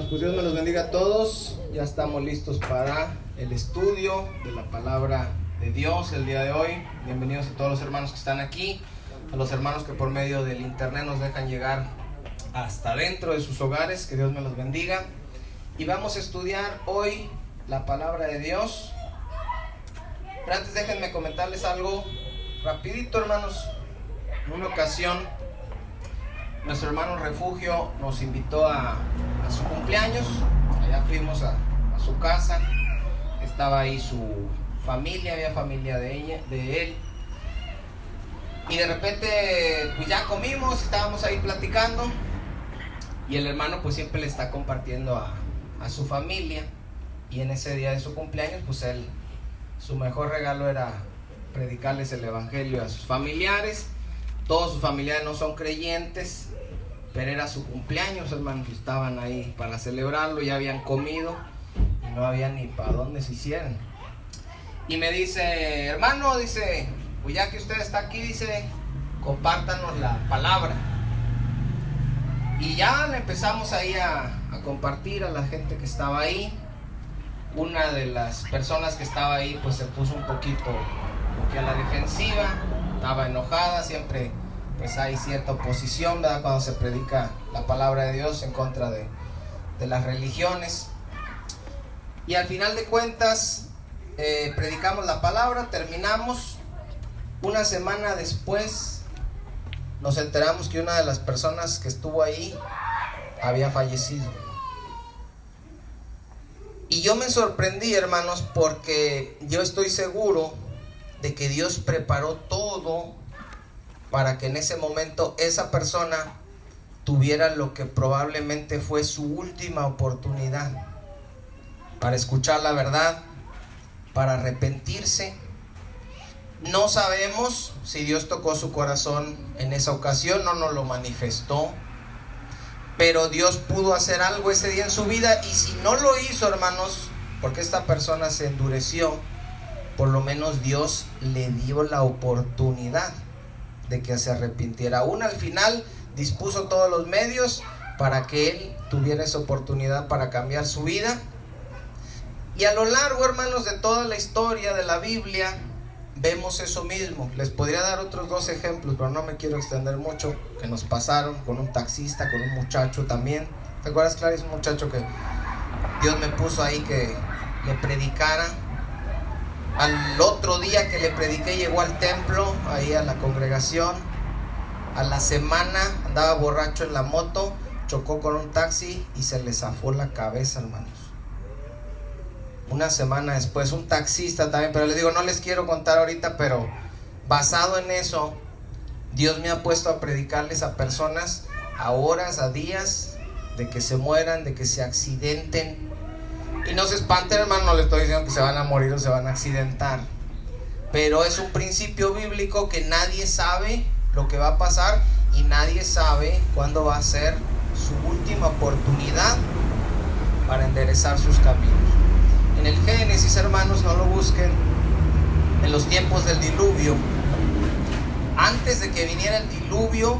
Pues Dios me los bendiga a todos. Ya estamos listos para el estudio de la palabra de Dios el día de hoy. Bienvenidos a todos los hermanos que están aquí, a los hermanos que por medio del internet nos dejan llegar hasta dentro de sus hogares. Que Dios me los bendiga. Y vamos a estudiar hoy la palabra de Dios. Pero antes déjenme comentarles algo rapidito, hermanos. En una ocasión nuestro hermano Refugio nos invitó a su cumpleaños. Allá fuimos a su casa. Estaba ahí su familia, había familia de él. Y de repente pues ya comimos, estábamos ahí platicando. Y el hermano pues siempre le está compartiendo a su familia. Y en ese día de su cumpleaños pues su mejor regalo era predicarles el evangelio a sus familiares. Todos sus familiares no son creyentes, pero era su cumpleaños, hermanos. Estaban ahí para celebrarlo, ya habían comido y no había ni para dónde se hicieran. Y me dice, hermano, dice, pues ya que usted está aquí, dice, compártanos la palabra. Y ya le empezamos ahí a compartir a la gente que estaba ahí. Una de las personas que estaba ahí pues se puso un poquito a la defensiva, estaba enojada. Siempre pues hay cierta oposición, ¿verdad?, cuando se predica la palabra de Dios en contra de las religiones. Y al final de cuentas predicamos la palabra, terminamos. Una semana después nos enteramos que una de las personas que estuvo ahí había fallecido. Y yo me sorprendí, hermanos, porque yo estoy seguro de que Dios preparó todo para que en ese momento esa persona tuviera lo que probablemente fue su última oportunidad para escuchar la verdad, para arrepentirse. No sabemos si Dios tocó su corazón en esa ocasión, no nos lo manifestó, pero Dios pudo hacer algo ese día en su vida. Y si no lo hizo, hermanos, porque esta persona se endureció, por lo menos Dios le dio la oportunidad de que se arrepintiera. Aún al final dispuso todos los medios para que él tuviera esa oportunidad para cambiar su vida. Y a lo largo, hermanos, de toda la historia de la Biblia vemos eso mismo. Les podría dar otros dos ejemplos, pero no me quiero extender mucho, que nos pasaron con un taxista, con un muchacho también. ¿Te acuerdas, Clarice? Un muchacho que Dios me puso ahí que le predicara. Al otro día que le prediqué llegó al templo, ahí a la congregación. A la semana andaba borracho en la moto, chocó con un taxi y se le zafó la cabeza, hermanos. Una semana después, un taxista también, pero les digo, no les quiero contar ahorita, pero basado en eso, Dios me ha puesto a predicarles a personas a horas, a días, de que se mueran, de que se accidenten. Y no se espanten, hermano, no les estoy diciendo que se van a morir o se van a accidentar, pero es un principio bíblico que nadie sabe lo que va a pasar y nadie sabe cuándo va a ser su última oportunidad para enderezar sus caminos. En el Génesis, hermanos, no lo busquen, en los tiempos del diluvio, antes de que viniera el diluvio,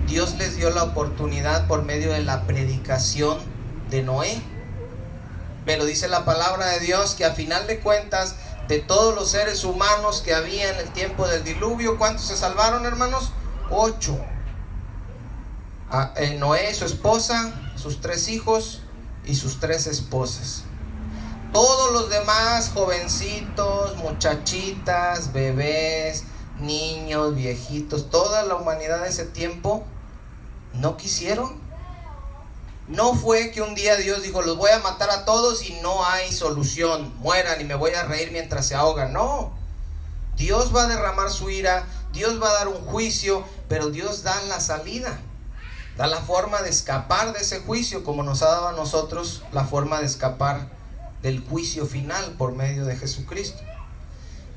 Dios les dio la oportunidad por medio de la predicación de Noé. Pero dice la palabra de Dios que a final de cuentas, de todos los seres humanos que había en el tiempo del diluvio, ¿cuántos se salvaron, hermanos? 8. Noé, su esposa, sus 3 hijos y sus 3 esposas. Todos los demás, jovencitos, muchachitas, bebés, niños, viejitos, toda la humanidad de ese tiempo no quisieron. No fue que un día Dios dijo, los voy a matar a todos y no hay solución, mueran y me voy a reír mientras se ahogan. No, Dios va a derramar su ira, Dios va a dar un juicio, pero Dios da la salida, da la forma de escapar de ese juicio, como nos ha dado a nosotros la forma de escapar del juicio final por medio de Jesucristo.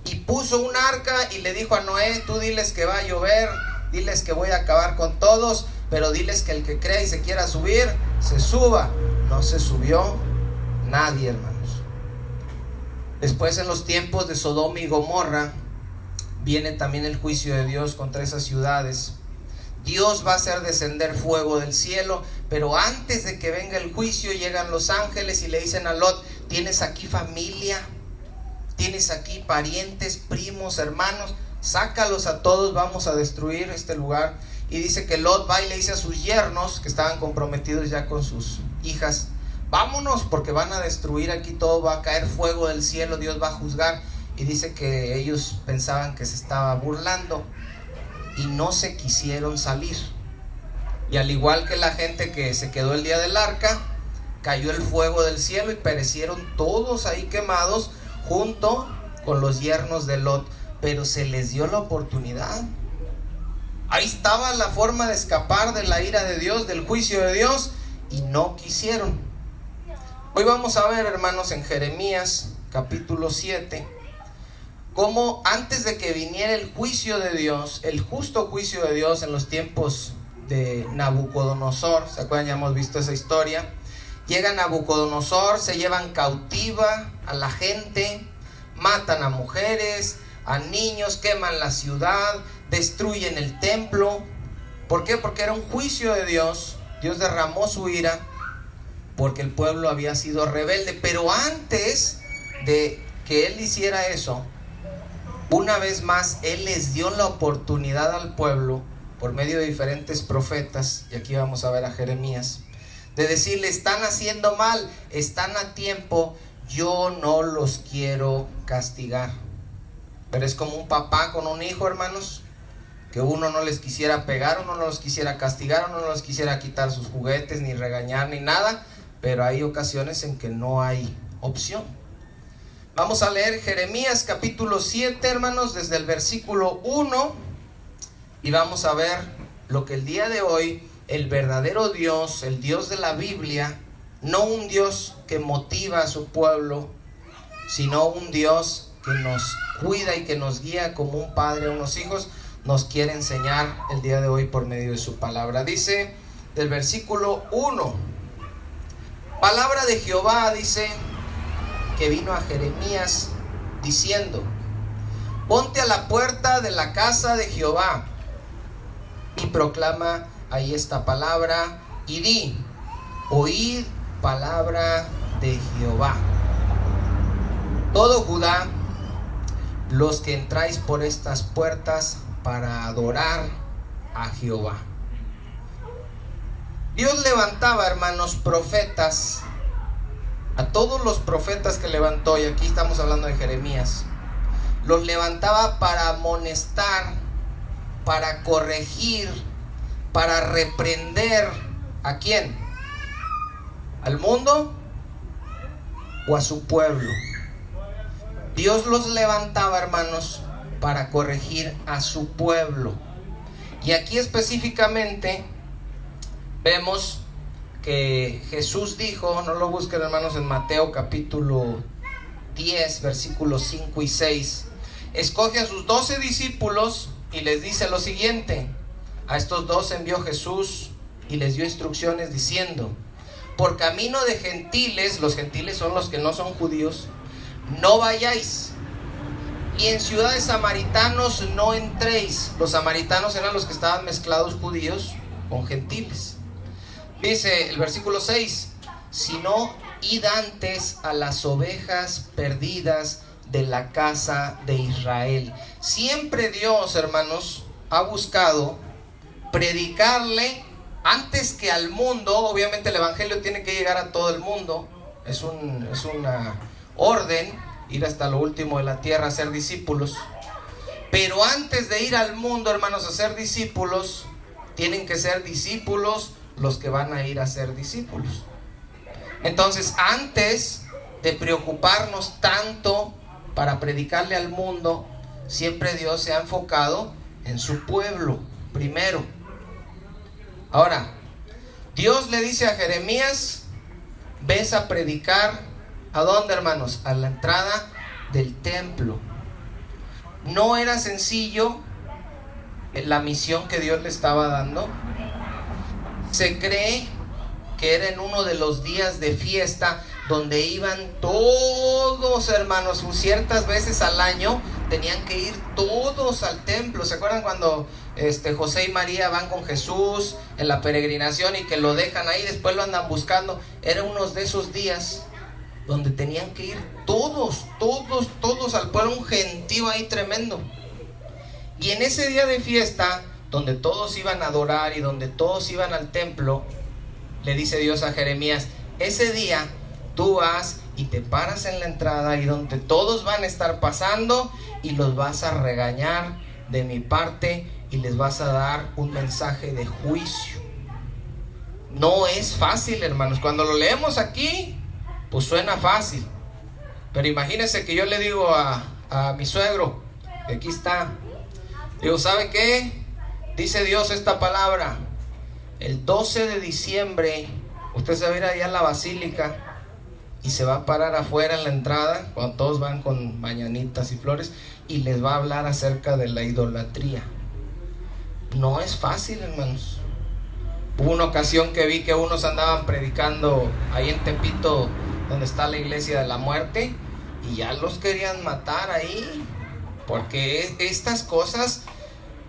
Y puso un arca y le dijo a Noé, tú diles que va a llover, diles que voy a acabar con todos, pero diles que el que crea y se quiera subir, se suba. No se subió nadie, hermanos. Después, en los tiempos de Sodoma y Gomorra, viene también el juicio de Dios contra esas ciudades. Dios va a hacer descender fuego del cielo, pero antes de que venga el juicio llegan los ángeles y le dicen a Lot: tienes aquí familia, tienes aquí parientes, primos, hermanos, sácalos a todos, vamos a destruir este lugar. Y dice que Lot va y le dice a sus yernos, que estaban comprometidos ya con sus hijas: vámonos, porque van a destruir aquí todo, va a caer fuego del cielo, Dios va a juzgar. Y dice que ellos pensaban que se estaba burlando y no se quisieron salir. Y al igual que la gente que se quedó el día del arca, cayó el fuego del cielo y perecieron todos ahí quemados junto con los yernos de Lot. Pero se les dio la oportunidad. Ahí estaba la forma de escapar de la ira de Dios, del juicio de Dios, y no quisieron. Hoy vamos a ver, hermanos, en Jeremías capítulo 7, cómo antes de que viniera el juicio de Dios, el justo juicio de Dios en los tiempos de Nabucodonosor, ¿se acuerdan? Ya hemos visto esa historia. Llega Nabucodonosor, se llevan cautiva a la gente, matan a mujeres, a niños, queman la ciudad, destruyen el templo. ¿Por qué? Porque era un juicio de Dios. Dios derramó su ira porque el pueblo había sido rebelde. Pero antes de que Él hiciera eso, una vez más Él les dio la oportunidad al pueblo por medio de diferentes profetas, y aquí vamos a ver a Jeremías, de decirle: están haciendo mal, están a tiempo, yo no los quiero castigar. Pero es como un papá con un hijo, hermanos, que uno no les quisiera pegar, uno no los quisiera castigar, uno no los quisiera quitar sus juguetes, ni regañar, ni nada, pero hay ocasiones en que no hay opción. Vamos a leer Jeremías capítulo 7, hermanos, desde el versículo 1, y vamos a ver lo que el día de hoy el verdadero Dios, el Dios de la Biblia, no un Dios que motiva a su pueblo, sino un Dios que nos cuida y que nos guía como un padre a unos hijos, nos quiere enseñar el día de hoy por medio de su palabra. Dice del versículo 1: palabra de Jehová, dice, que vino a Jeremías diciendo: ponte a la puerta de la casa de Jehová y proclama ahí esta palabra y di: oíd palabra de Jehová, todo Judá, los que entráis por estas puertas para adorar a Jehová. Dios levantaba, hermanos, profetas. A todos los profetas que levantó, y aquí estamos hablando de Jeremías, los levantaba para amonestar, para corregir, para reprender. ¿A quién? ¿Al mundo o a su pueblo? Dios los levantaba, hermanos, para corregir a su pueblo. Y aquí específicamente vemos que Jesús dijo, no lo busquen, hermanos, en Mateo capítulo 10, versículos 5 y 6. Escoge a sus 12 discípulos y les dice lo siguiente: a estos 12 envió Jesús y les dio instrucciones diciendo: por camino de gentiles, los gentiles son los que no son judíos, no vayáis, y en ciudades samaritanos no entréis. Los samaritanos eran los que estaban mezclados, judíos con gentiles. Dice el versículo 6: sino id antes a las ovejas perdidas de la casa de Israel. Siempre Dios, hermanos, ha buscado predicarle antes que al mundo. Obviamente el evangelio tiene que llegar a todo el mundo, es una orden, ir hasta lo último de la tierra a ser discípulos. Pero antes de ir al mundo, hermanos, a ser discípulos, tienen que ser discípulos los que van a ir a ser discípulos. Entonces, antes de preocuparnos tanto para predicarle al mundo, siempre Dios se ha enfocado en su pueblo primero. Ahora, Dios le dice a Jeremías: ves a predicar, ¿a dónde, hermanos? A la entrada del templo. No era sencillo la misión que Dios le estaba dando. Se cree que era en uno de los días de fiesta donde iban todos, hermanos, ciertas veces al año tenían que ir todos al templo. ¿Se acuerdan cuando José y María van con Jesús en la peregrinación y que lo dejan ahí, después lo andan buscando? Era uno de esos días donde tenían que ir todos al pueblo, un gentío ahí tremendo. Y en ese día de fiesta, donde todos iban a adorar y donde todos iban al templo, le dice Dios a Jeremías: ese día tú vas y te paras en la entrada y donde todos van a estar pasando y los vas a regañar de mi parte y les vas a dar un mensaje de juicio. No es fácil, hermanos. Cuando lo leemos aquí, pues suena fácil. Pero imagínense que yo le digo a mi suegro, que aquí está, digo: ¿sabe qué? Dice Dios esta palabra: el 12 de diciembre usted se va a ir allá a la basílica y se va a parar afuera en la entrada, cuando todos van con mañanitas y flores, y les va a hablar acerca de la idolatría. No es fácil, hermanos. Hubo una ocasión que vi que unos andaban predicando ahí en Tepito, donde está la iglesia de la muerte, y ya los querían matar ahí, porque estas cosas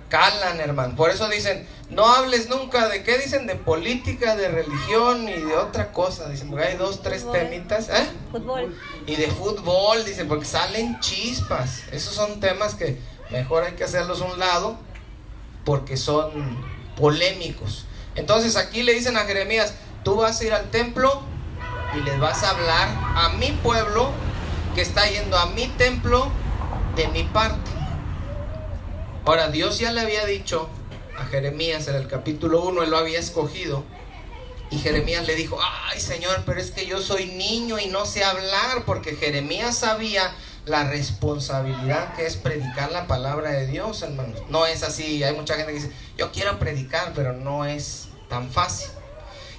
calan, hermano. Por eso dicen: no hables nunca de, ¿qué dicen? De política, de religión y de otra cosa. Dicen, porque hay 2, 3 temitas, fútbol. Y de fútbol, dicen, porque salen chispas. Esos son temas que mejor hay que hacerlos a un lado, porque son polémicos. Entonces aquí le dicen a Jeremías: tú vas a ir al templo y les vas a hablar a mi pueblo que está yendo a mi templo de mi parte. Ahora, Dios ya le había dicho a Jeremías en el capítulo 1, él lo había escogido, y Jeremías le dijo: ay, Señor, pero es que yo soy niño y no sé hablar, porque Jeremías sabía la responsabilidad que es predicar la palabra de Dios, hermanos. No es así. Hay mucha gente que dice: yo quiero predicar, pero no es tan fácil.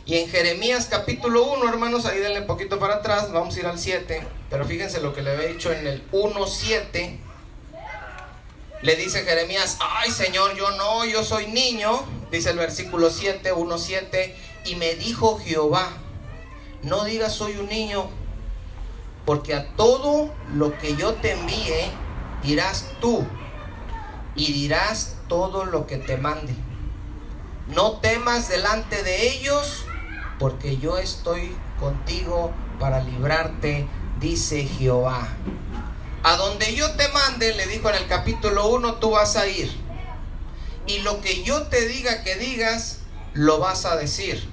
Y en Jeremías capítulo 1, hermanos, ahí denle un poquito para atrás, vamos a ir al 7, pero fíjense lo que le había dicho en el 1:7. Le dice Jeremías: ay, Señor, yo soy niño. Dice el versículo 7, 1:7, y me dijo Jehová: no digas soy un niño, porque a todo lo que yo te envíe irás tú, y dirás todo lo que te mande. No temas delante de ellos, porque yo estoy contigo para librarte, dice Jehová. A donde yo te mande, le dijo en el capítulo 1, tú vas a ir. Y lo que yo te diga que digas, lo vas a decir.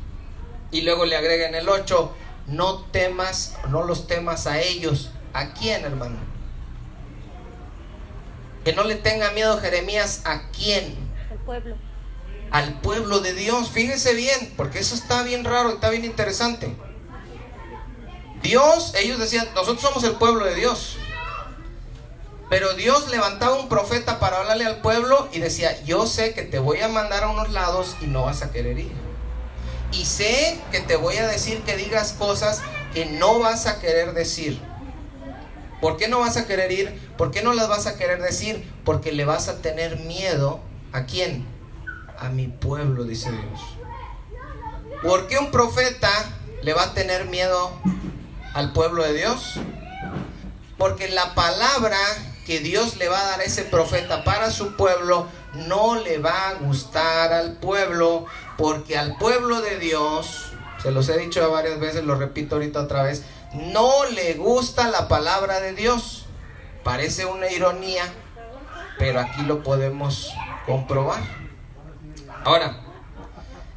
Y luego le agrega en el 8, no temas, no los temas a ellos. ¿A quién, hermano? Que no le tenga miedo Jeremías. ¿A quién? Al pueblo. Al pueblo de Dios. Fíjense bien, porque eso está bien raro, está bien interesante. Dios, ellos decían: nosotros somos el pueblo de Dios. Pero Dios levantaba un profeta para hablarle al pueblo y decía: yo sé que te voy a mandar a unos lados y no vas a querer ir. Y sé que te voy a decir que digas cosas que no vas a querer decir. ¿Por qué no vas a querer ir? ¿Por qué no las vas a querer decir? Porque le vas a tener miedo. ¿A quién? A mi pueblo, dice Dios. ¿Por qué un profeta le va a tener miedo al pueblo de Dios? Porque la palabra que Dios le va a dar a ese profeta para su pueblo no le va a gustar al pueblo, porque al pueblo de Dios, se los he dicho varias veces, lo repito ahorita otra vez, no le gusta la palabra de Dios. Parece una ironía, pero aquí lo podemos comprobar. Ahora,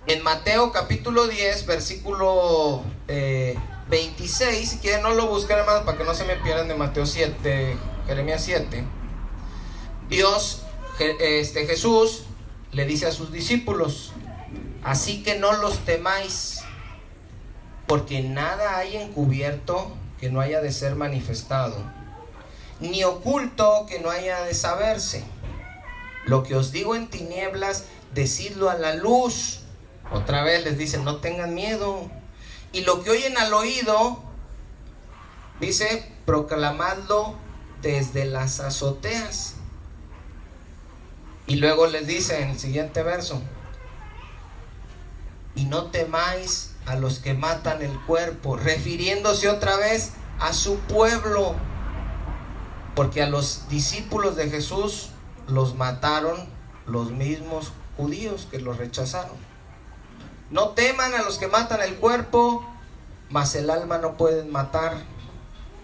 en Mateo capítulo 10, versículo 26, si quieren no lo busquen, hermanos, para que no se me pierdan, de Mateo 7, Jeremías 7. Jesús le dice a sus discípulos: así que no los temáis, porque nada hay encubierto que no haya de ser manifestado, ni oculto que no haya de saberse. Lo que os digo en tinieblas, decidlo a la luz. Otra vez les dice: no tengan miedo. Y lo que oyen al oído, dice, proclamadlo desde las azoteas. Y luego les dice en el siguiente verso: y no temáis a los que matan el cuerpo, refiriéndose otra vez a su pueblo, porque a los discípulos de Jesús los mataron los mismos judíos que los rechazaron. No teman a los que matan el cuerpo, mas el alma no pueden matar.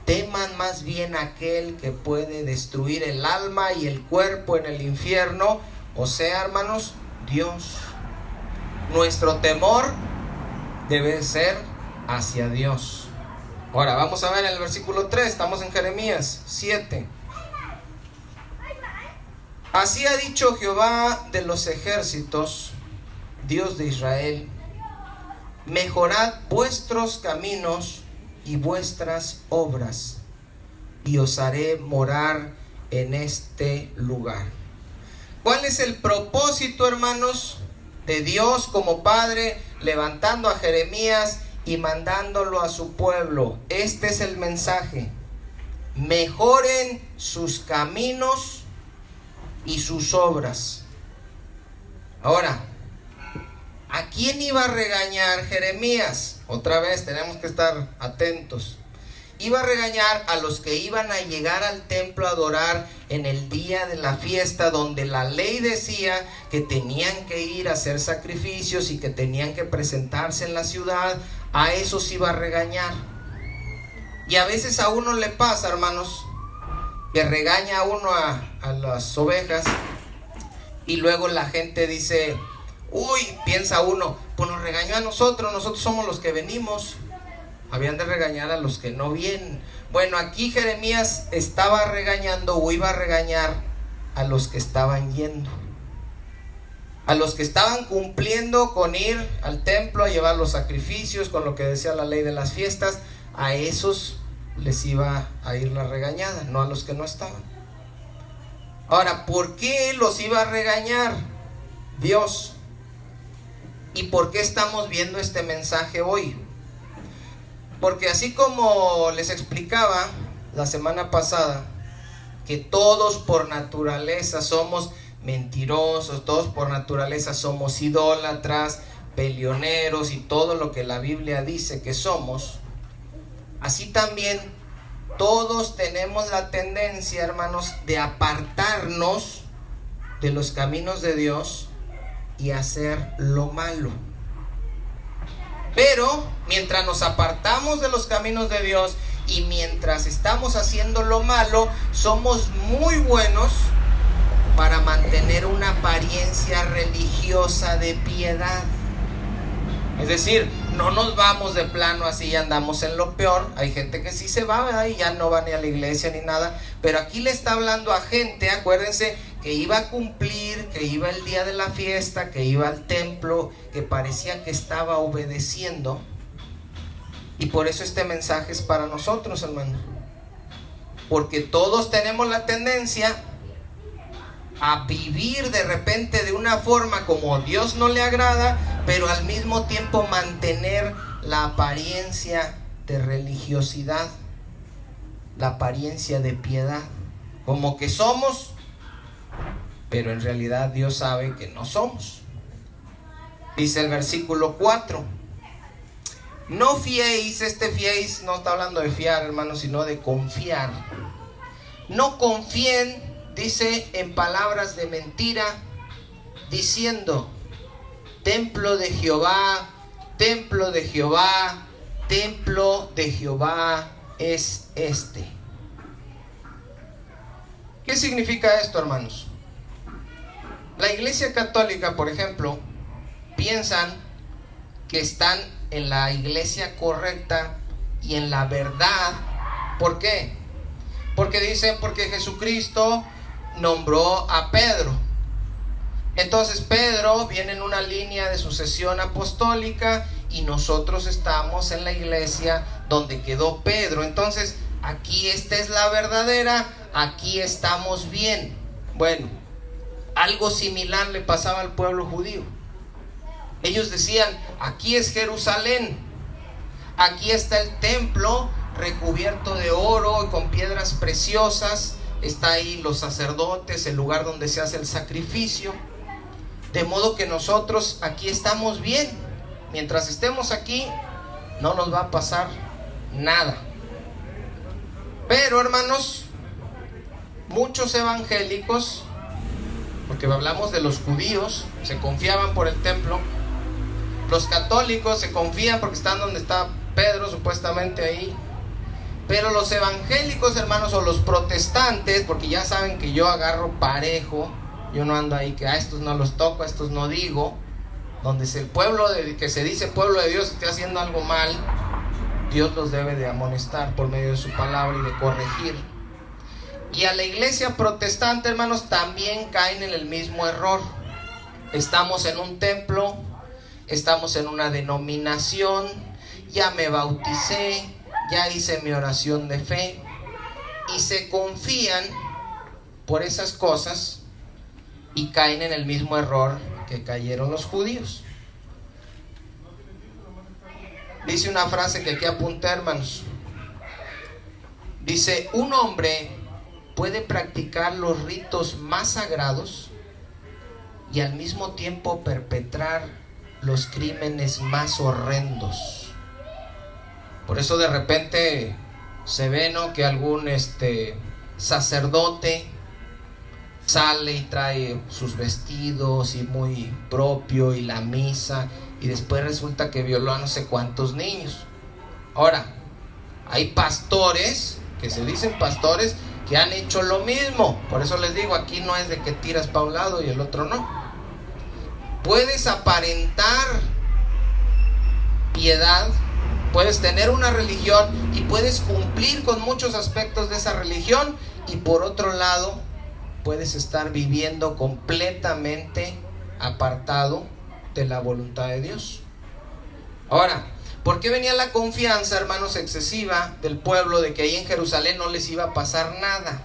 Teman más bien a aquel que puede destruir el alma y el cuerpo en el infierno, o sea, hermanos, Dios. Nuestro temor debe ser hacia Dios. Ahora vamos a ver el versículo 3, estamos en Jeremías 7. Así ha dicho Jehová de los ejércitos, Dios de Israel: mejorad vuestros caminos y vuestras obras, y os haré morar en este lugar. ¿Cuál es el propósito, hermanos, de Dios como Padre levantando a Jeremías y mandándolo a su pueblo? Este es el mensaje: mejoren sus caminos y sus obras. Ahora, ¿a quién iba a regañar Jeremías? Otra vez tenemos que estar atentos. Iba a regañar a los que iban a llegar al templo a adorar en el día de la fiesta, donde la ley decía que tenían que ir a hacer sacrificios y que tenían que presentarse en la ciudad. A esos iba a regañar. Y a veces a uno le pasa, hermanos, que regaña a uno a las ovejas, y luego la gente dice: uy, piensa uno, pues nos regañó a nosotros somos los que venimos. Habían de regañar a los que no vienen. Bueno, aquí Jeremías estaba regañando, o iba a regañar, a los que estaban yendo, a los que estaban cumpliendo con ir al templo a llevar los sacrificios, con lo que decía la ley de las fiestas. A esos les iba a ir la regañada, no a los que no estaban. Ahora, ¿por qué los iba a regañar Dios? ¿Y por qué estamos viendo este mensaje hoy? Porque así como les explicaba la semana pasada, que todos por naturaleza somos mentirosos, todos por naturaleza somos idólatras, peleoneros y todo lo que la Biblia dice que somos, así también todos tenemos la tendencia, hermanos, de apartarnos de los caminos de Dios y hacer lo malo. Pero mientras nos apartamos de los caminos de Dios y mientras estamos haciendo lo malo, somos muy buenos para mantener una apariencia religiosa de piedad. Es decir, no nos vamos de plano así y andamos en lo peor. Hay gente que sí se va, ¿verdad? Y ya no va ni a la iglesia ni nada. Pero aquí le está hablando a gente, acuérdense, que iba a cumplir, que iba el día de la fiesta, que iba al templo, que parecía que estaba obedeciendo. Y por eso este mensaje es para nosotros, hermanos. Porque todos tenemos la tendencia a vivir de repente de una forma como Dios no le agrada, pero al mismo tiempo mantener la apariencia de religiosidad, la apariencia de piedad, como que somos, pero en realidad Dios sabe que no somos. Dice el versículo 4: no fiéis. Este fiéis no está hablando de fiar, hermanos, sino de confiar. No confíen, dice, en palabras de mentira, diciendo: templo de Jehová, templo de Jehová, templo de Jehová es este. ¿Qué significa esto, hermanos? La Iglesia Católica, por ejemplo, piensan que están en la iglesia correcta y en la verdad. ¿Por qué? Porque dicen, porque Jesucristo nombró a Pedro. Entonces Pedro viene en una línea de sucesión apostólica y nosotros estamos en la iglesia donde quedó Pedro. Entonces aquí esta es la verdadera, aquí estamos bien. Bueno, algo similar le pasaba al pueblo judío. Ellos decían: aquí es Jerusalén, aquí está el templo recubierto de oro y con piedras preciosas, está ahí los sacerdotes, el lugar donde se hace el sacrificio, de modo que nosotros aquí estamos bien. Mientras estemos aquí no nos va a pasar nada. Pero, hermanos, muchos evangélicos, porque hablamos de los judíos, se confiaban por el templo. Los católicos se confían porque están donde está Pedro, supuestamente ahí. Pero los evangélicos, hermanos, o los protestantes, porque ya saben que yo agarro parejo, yo no ando ahí que a estos no los toco, a estos no digo. Donde el pueblo que se dice pueblo de Dios esté haciendo algo mal, Dios los debe de amonestar por medio de su palabra y de corregir. Y a la iglesia protestante, hermanos, también caen en el mismo error. Estamos en un templo, estamos en una denominación, ya me bauticé, ya hice mi oración de fe, y se confían por esas cosas y caen en el mismo error que cayeron los judíos. Dice una frase que aquí apunté, hermanos. Dice: un hombre puede practicar los ritos más sagrados y al mismo tiempo perpetrar los crímenes más horrendos. Por eso de repente se ve, ¿no?, que algún sacerdote sale y trae sus vestidos y muy propio y la misa, y después resulta que violó a no sé cuántos niños. Ahora, hay pastores que se dicen pastores que han hecho lo mismo. Por eso les digo, aquí no es de que tiras para un lado y el otro no. Puedes aparentar piedad, puedes tener una religión y puedes cumplir con muchos aspectos de esa religión, y por otro lado puedes estar viviendo completamente apartado de la voluntad de Dios. Ahora, ¿por qué venía la confianza, hermanos, excesiva del pueblo de que ahí en Jerusalén no les iba a pasar nada?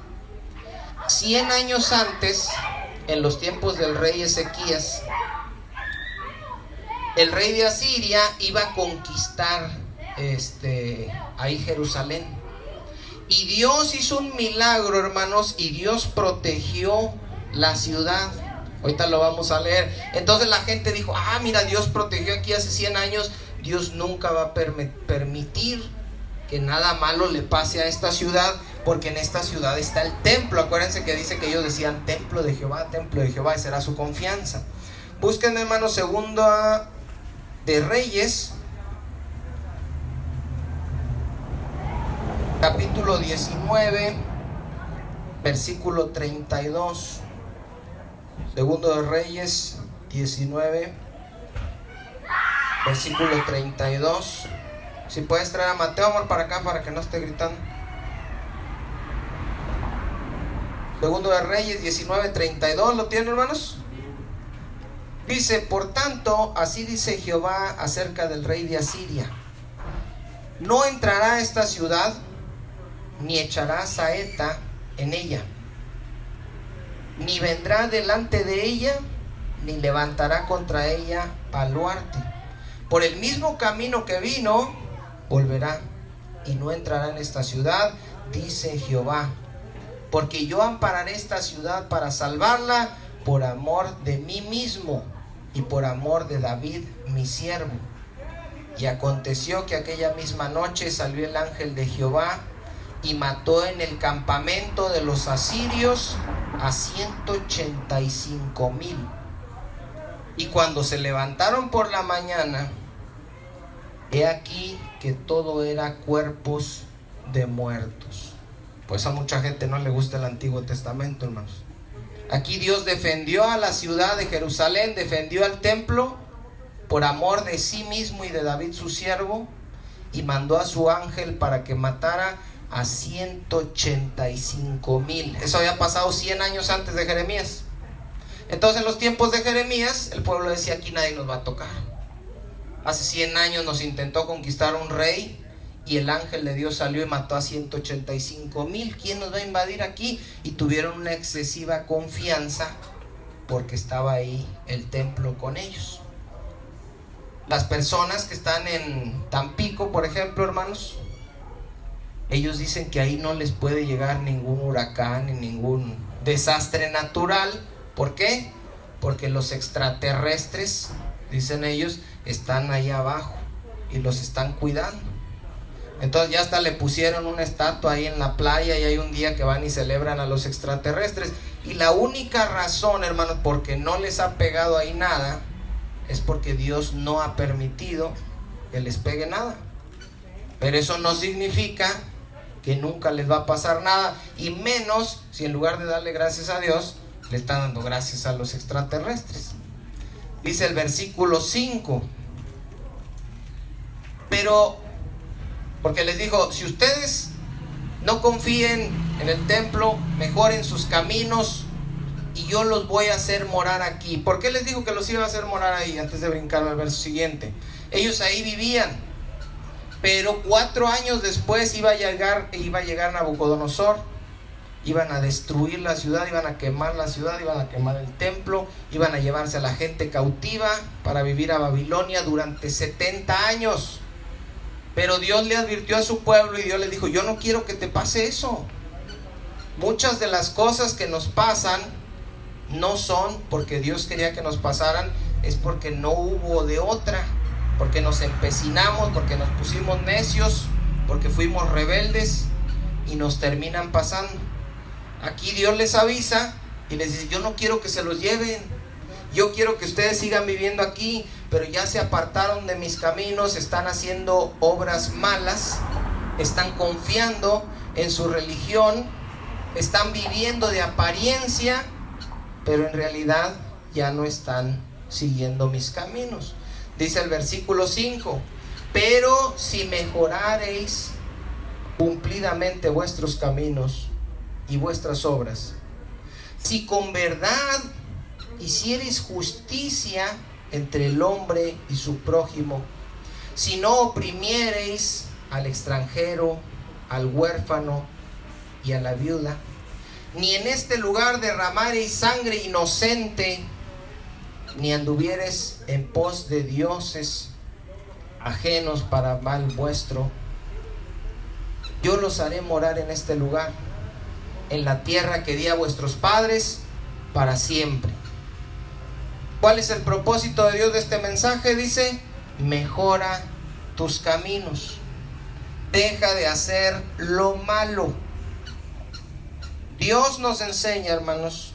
100 años antes, en los tiempos del rey Ezequías, el rey de Asiria iba a conquistar ahí Jerusalén. Y Dios hizo un milagro, hermanos, y Dios protegió la ciudad. Ahorita lo vamos a leer. Entonces la gente dijo: mira, Dios protegió aquí hace 100 años. Dios nunca va a permitir que nada malo le pase a esta ciudad, porque en esta ciudad está el templo. Acuérdense que dice que ellos decían templo de Jehová, esa era su confianza. Busquen, hermanos, Segunda de Reyes, capítulo 19, versículo 32. Segundo de Reyes 19, versículo 32. Si puedes traer a Mateo, amor, para acá, para que no esté gritando. Segundo de Reyes 19, 32. ¿Lo tienen, hermanos? Dice: por tanto, así dice Jehová acerca del rey de Asiria: no entrará a esta ciudad, ni echará saeta en ella, ni vendrá delante de ella, ni levantará contra ella baluarte. Por el mismo camino que vino, volverá, y no entrará en esta ciudad, dice Jehová, porque yo ampararé esta ciudad para salvarla por amor de mí mismo y por amor de David mi siervo. Y aconteció que aquella misma noche salió el ángel de Jehová y mató en el campamento de los asirios a 185,000. Y cuando se levantaron por la mañana, he aquí que todo era cuerpos de muertos. Pues a mucha gente no le gusta el Antiguo Testamento, hermanos. Aquí Dios defendió a la ciudad de Jerusalén, defendió al templo por amor de sí mismo y de David su siervo, y mandó a su ángel para que matara a 185,000. Eso había pasado 100 años antes de Jeremías. Entonces, en los tiempos de Jeremías, el pueblo decía: aquí nadie nos va a tocar. Hace 100 años nos intentó conquistar un rey, y el ángel de Dios salió y mató a 185,000. ¿Quién nos va a invadir aquí? Y tuvieron una excesiva confianza porque estaba ahí el templo con ellos. Las personas que están en Tampico, por ejemplo, hermanos, ellos dicen que ahí no les puede llegar ningún huracán ni ningún desastre natural. ¿Por qué? Porque los extraterrestres, dicen ellos, están ahí abajo y los están cuidando. Entonces ya hasta le pusieron una estatua ahí en la playa, y hay un día que van y celebran a los extraterrestres. Y la única razón, hermanos, porque no les ha pegado ahí nada, es porque Dios no ha permitido que les pegue nada. Pero eso no significa que nunca les va a pasar nada, y menos si en lugar de darle gracias a Dios, le están dando gracias a los extraterrestres. Dice el versículo 5, pero, porque les dijo, si ustedes no confíen en el templo, mejoren sus caminos, y yo los voy a hacer morar aquí. ¿Por qué les dijo que los iba a hacer morar ahí? Antes de brincar al verso siguiente, ellos ahí vivían, pero 4 años después iba a llegar Nabucodonosor. Iban a destruir la ciudad, iban a quemar la ciudad, iban a quemar el templo, iban a llevarse a la gente cautiva para vivir a Babilonia durante 70 años. Pero Dios le advirtió a su pueblo, y Dios le dijo, yo no quiero que te pase eso. Muchas de las cosas que nos pasan no son porque Dios quería que nos pasaran, es porque no hubo de otra, porque nos empecinamos, porque nos pusimos necios, porque fuimos rebeldes, y nos terminan pasando. Aquí Dios les avisa y les dice, yo no quiero que se los lleven, yo quiero que ustedes sigan viviendo aquí, pero ya se apartaron de mis caminos, están haciendo obras malas, están confiando en su religión, están viviendo de apariencia, pero en realidad ya no están siguiendo mis caminos. Dice el versículo 5, pero si mejorareis cumplidamente vuestros caminos y vuestras obras, si con verdad hiciereis justicia entre el hombre y su prójimo, si no oprimiereis al extranjero, al huérfano y a la viuda, ni en este lugar derramareis sangre inocente, ni anduviereis en pos de dioses ajenos para mal vuestro, yo los haré morar en este lugar, en la tierra que di a vuestros padres para siempre. ¿Cuál es el propósito de Dios de este mensaje? Dice, mejora tus caminos, deja de hacer lo malo. Dios nos enseña, hermanos,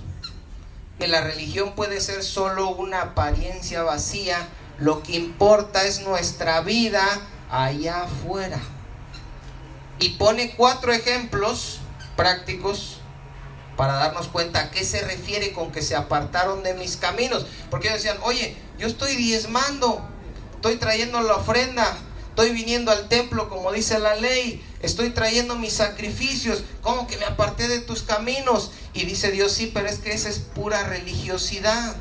que la religión puede ser solo una apariencia vacía. Lo que importa es nuestra vida allá afuera. Y pone 4 ejemplos prácticos para darnos cuenta a qué se refiere con que se apartaron de mis caminos. Porque ellos decían, oye, yo estoy diezmando, estoy trayendo la ofrenda, estoy viniendo al templo como dice la ley, estoy trayendo mis sacrificios, ¿cómo que me aparté de tus caminos? Y dice Dios, sí, pero es que esa es pura religiosidad.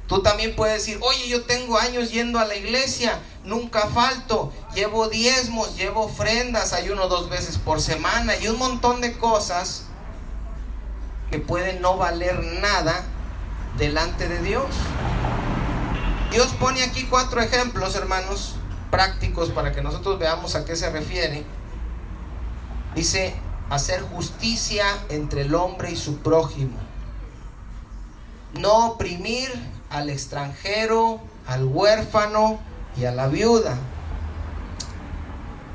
Tú también puedes decir, oye, yo tengo años yendo a la iglesia, nunca falto, llevo diezmos, llevo ofrendas, ayuno 2 veces por semana y un montón de cosas que pueden no valer nada delante de Dios. Dios pone aquí 4 ejemplos, hermanos, prácticos para que nosotros veamos a qué se refiere. Dice, hacer justicia entre el hombre y su prójimo, no oprimir al extranjero, al huérfano y a la viuda,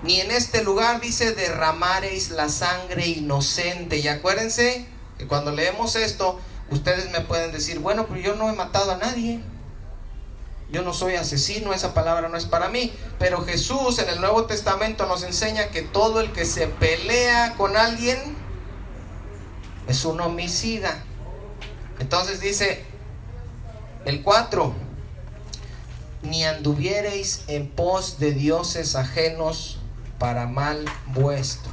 ni en este lugar, dice, derramareis la sangre inocente. Y acuérdense que cuando leemos esto, ustedes me pueden decir, bueno, pero yo no he matado a nadie, yo no soy asesino, esa palabra no es para mí. Pero Jesús en el Nuevo Testamento nos enseña que todo el que se pelea con alguien es un homicida. Entonces dice el 4, ni anduviereis en pos de dioses ajenos para mal vuestro.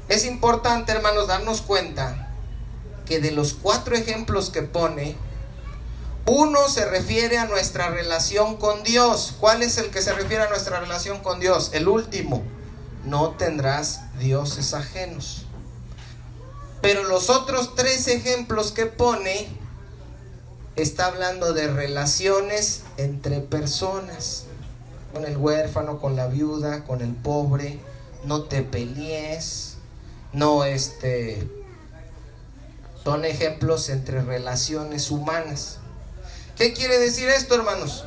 Es importante, hermanos, darnos cuenta que de los 4 ejemplos que pone, uno se refiere a nuestra relación con Dios. ¿Cuál es el que se refiere a nuestra relación con Dios? El último, no tendrás dioses ajenos. Pero los otros 3 ejemplos que pone, está hablando de relaciones entre personas, con el huérfano, con la viuda, con el pobre. No te pelees, no son ejemplos entre relaciones humanas. ¿Qué quiere decir esto, hermanos?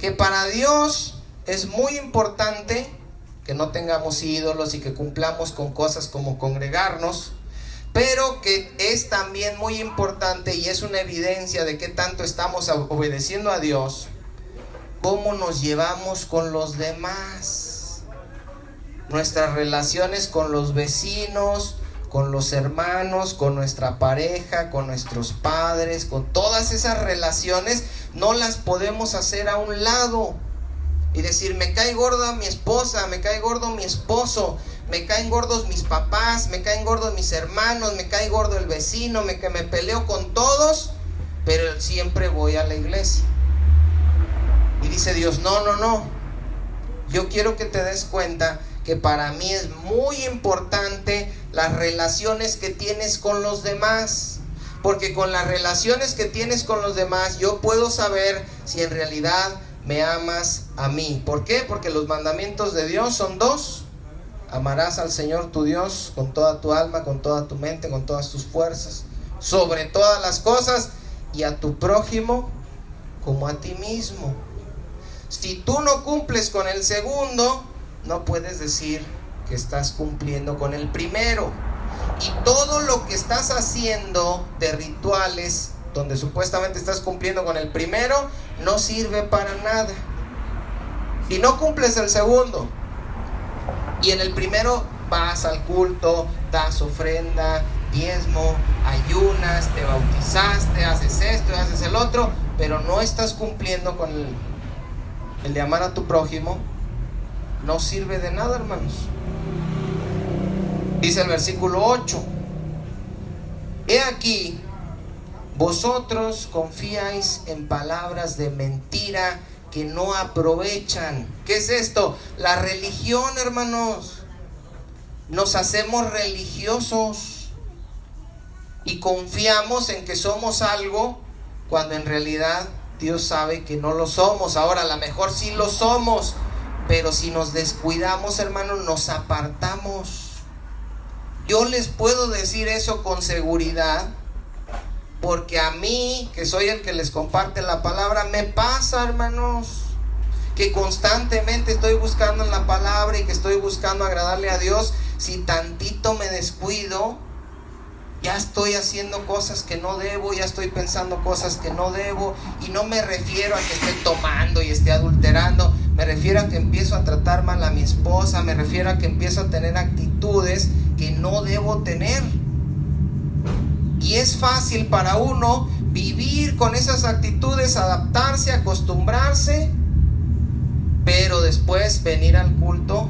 Que para Dios es muy importante que no tengamos ídolos y que cumplamos con cosas como congregarnos, pero que es también muy importante y es una evidencia de qué tanto estamos obedeciendo a Dios, cómo nos llevamos con los demás, nuestras relaciones con los vecinos, con los hermanos, con nuestra pareja, con nuestros padres, con todas esas relaciones, no las podemos hacer a un lado y decir, me cae gorda mi esposa, me cae gordo mi esposo, me caen gordos mis papás, me caen gordos mis hermanos, me cae gordo el vecino, me peleo con todos, pero siempre voy a la iglesia. Y dice Dios, no, yo quiero que te des cuenta que para mí es muy importante las relaciones que tienes con los demás, porque con las relaciones que tienes con los demás yo puedo saber si en realidad me amas a mí. ¿Por qué? Porque los mandamientos de Dios son dos: amarás al Señor tu Dios con toda tu alma, con toda tu mente, con todas tus fuerzas, sobre todas las cosas, y a tu prójimo como a ti mismo. Si tú no cumples con el segundo, no puedes decir que estás cumpliendo con el primero. Y todo lo que estás haciendo de rituales donde supuestamente estás cumpliendo con el primero, no sirve para nada. Si no cumples el segundo, y en el primero vas al culto, das ofrenda, diezmo, ayunas, te bautizaste, haces esto y haces el otro, pero no estás cumpliendo con el de amar a tu prójimo, no sirve de nada, hermanos. Dice el versículo 8: he aquí, vosotros confiáis en palabras de mentira que no aprovechan. ¿Qué es esto? La religión, hermanos. Nos hacemos religiosos y confiamos en que somos algo cuando en realidad Dios sabe que no lo somos. Ahora, a lo mejor sí lo somos, pero si nos descuidamos, hermanos, nos apartamos. Yo les puedo decir eso con seguridad, porque a mí, que soy el que les comparte la palabra, me pasa, hermanos, que constantemente estoy buscando en la palabra y que estoy buscando agradarle a Dios. Si tantito me descuido, ya estoy haciendo cosas que no debo, ya estoy pensando cosas que no debo. Y no me refiero a que esté tomando y esté adulterando, me refiero a que empiezo a tratar mal a mi esposa, me refiero a que empiezo a tener actitudes que no debo tener. Y es fácil para uno vivir con esas actitudes, adaptarse, acostumbrarse, pero después venir al culto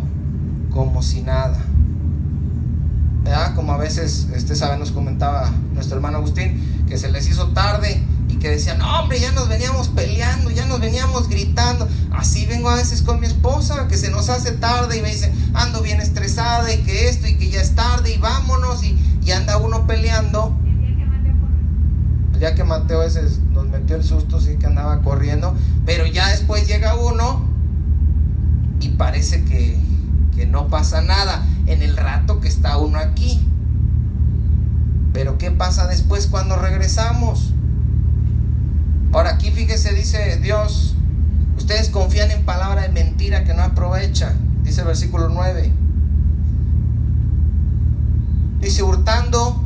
como si nada, ¿verdad? Como a veces, nos comentaba nuestro hermano Agustín, que se les hizo tarde y que decían, no, hombre, ya nos veníamos peleando, ya nos veníamos gritando. Así vengo a veces con mi esposa, que se nos hace tarde y me dice, ando bien estresada y que esto y que ya es tarde y vámonos, y anda uno peleando. Ya que Mateo ese nos metió el susto, sí que andaba corriendo, pero ya después llega uno y parece que no pasa nada en el rato que está uno aquí. Pero ¿qué pasa después cuando regresamos? Ahora aquí fíjese, dice Dios, ustedes confían en palabra de mentira que no aprovecha. Dice el versículo 9. Dice, hurtando,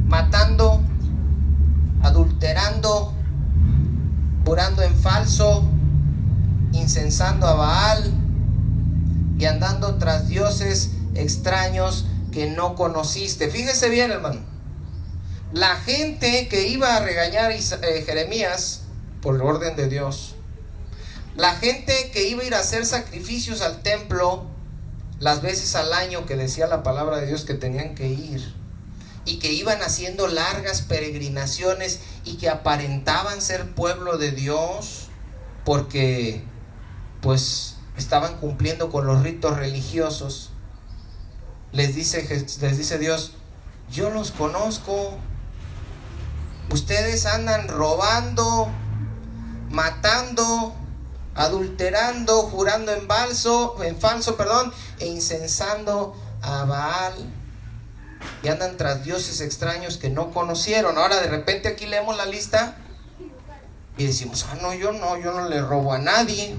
matando, adulterando, jurando en falso, incensando a Baal y andando tras dioses extraños que no conociste. Fíjese bien, hermano, la gente que iba a regañar Jeremías por orden de Dios, la gente que iba a ir a hacer sacrificios al templo las veces al año que decía la palabra de Dios que tenían que ir, y que iban haciendo largas peregrinaciones y que aparentaban ser pueblo de Dios porque pues estaban cumpliendo con los ritos religiosos, les dice Dios, yo los conozco. Ustedes andan robando, matando, adulterando, jurando en falso, e incensando a Baal, y andan tras dioses extraños que no conocieron. Ahora de repente aquí leemos la lista y decimos, yo no le robo a nadie.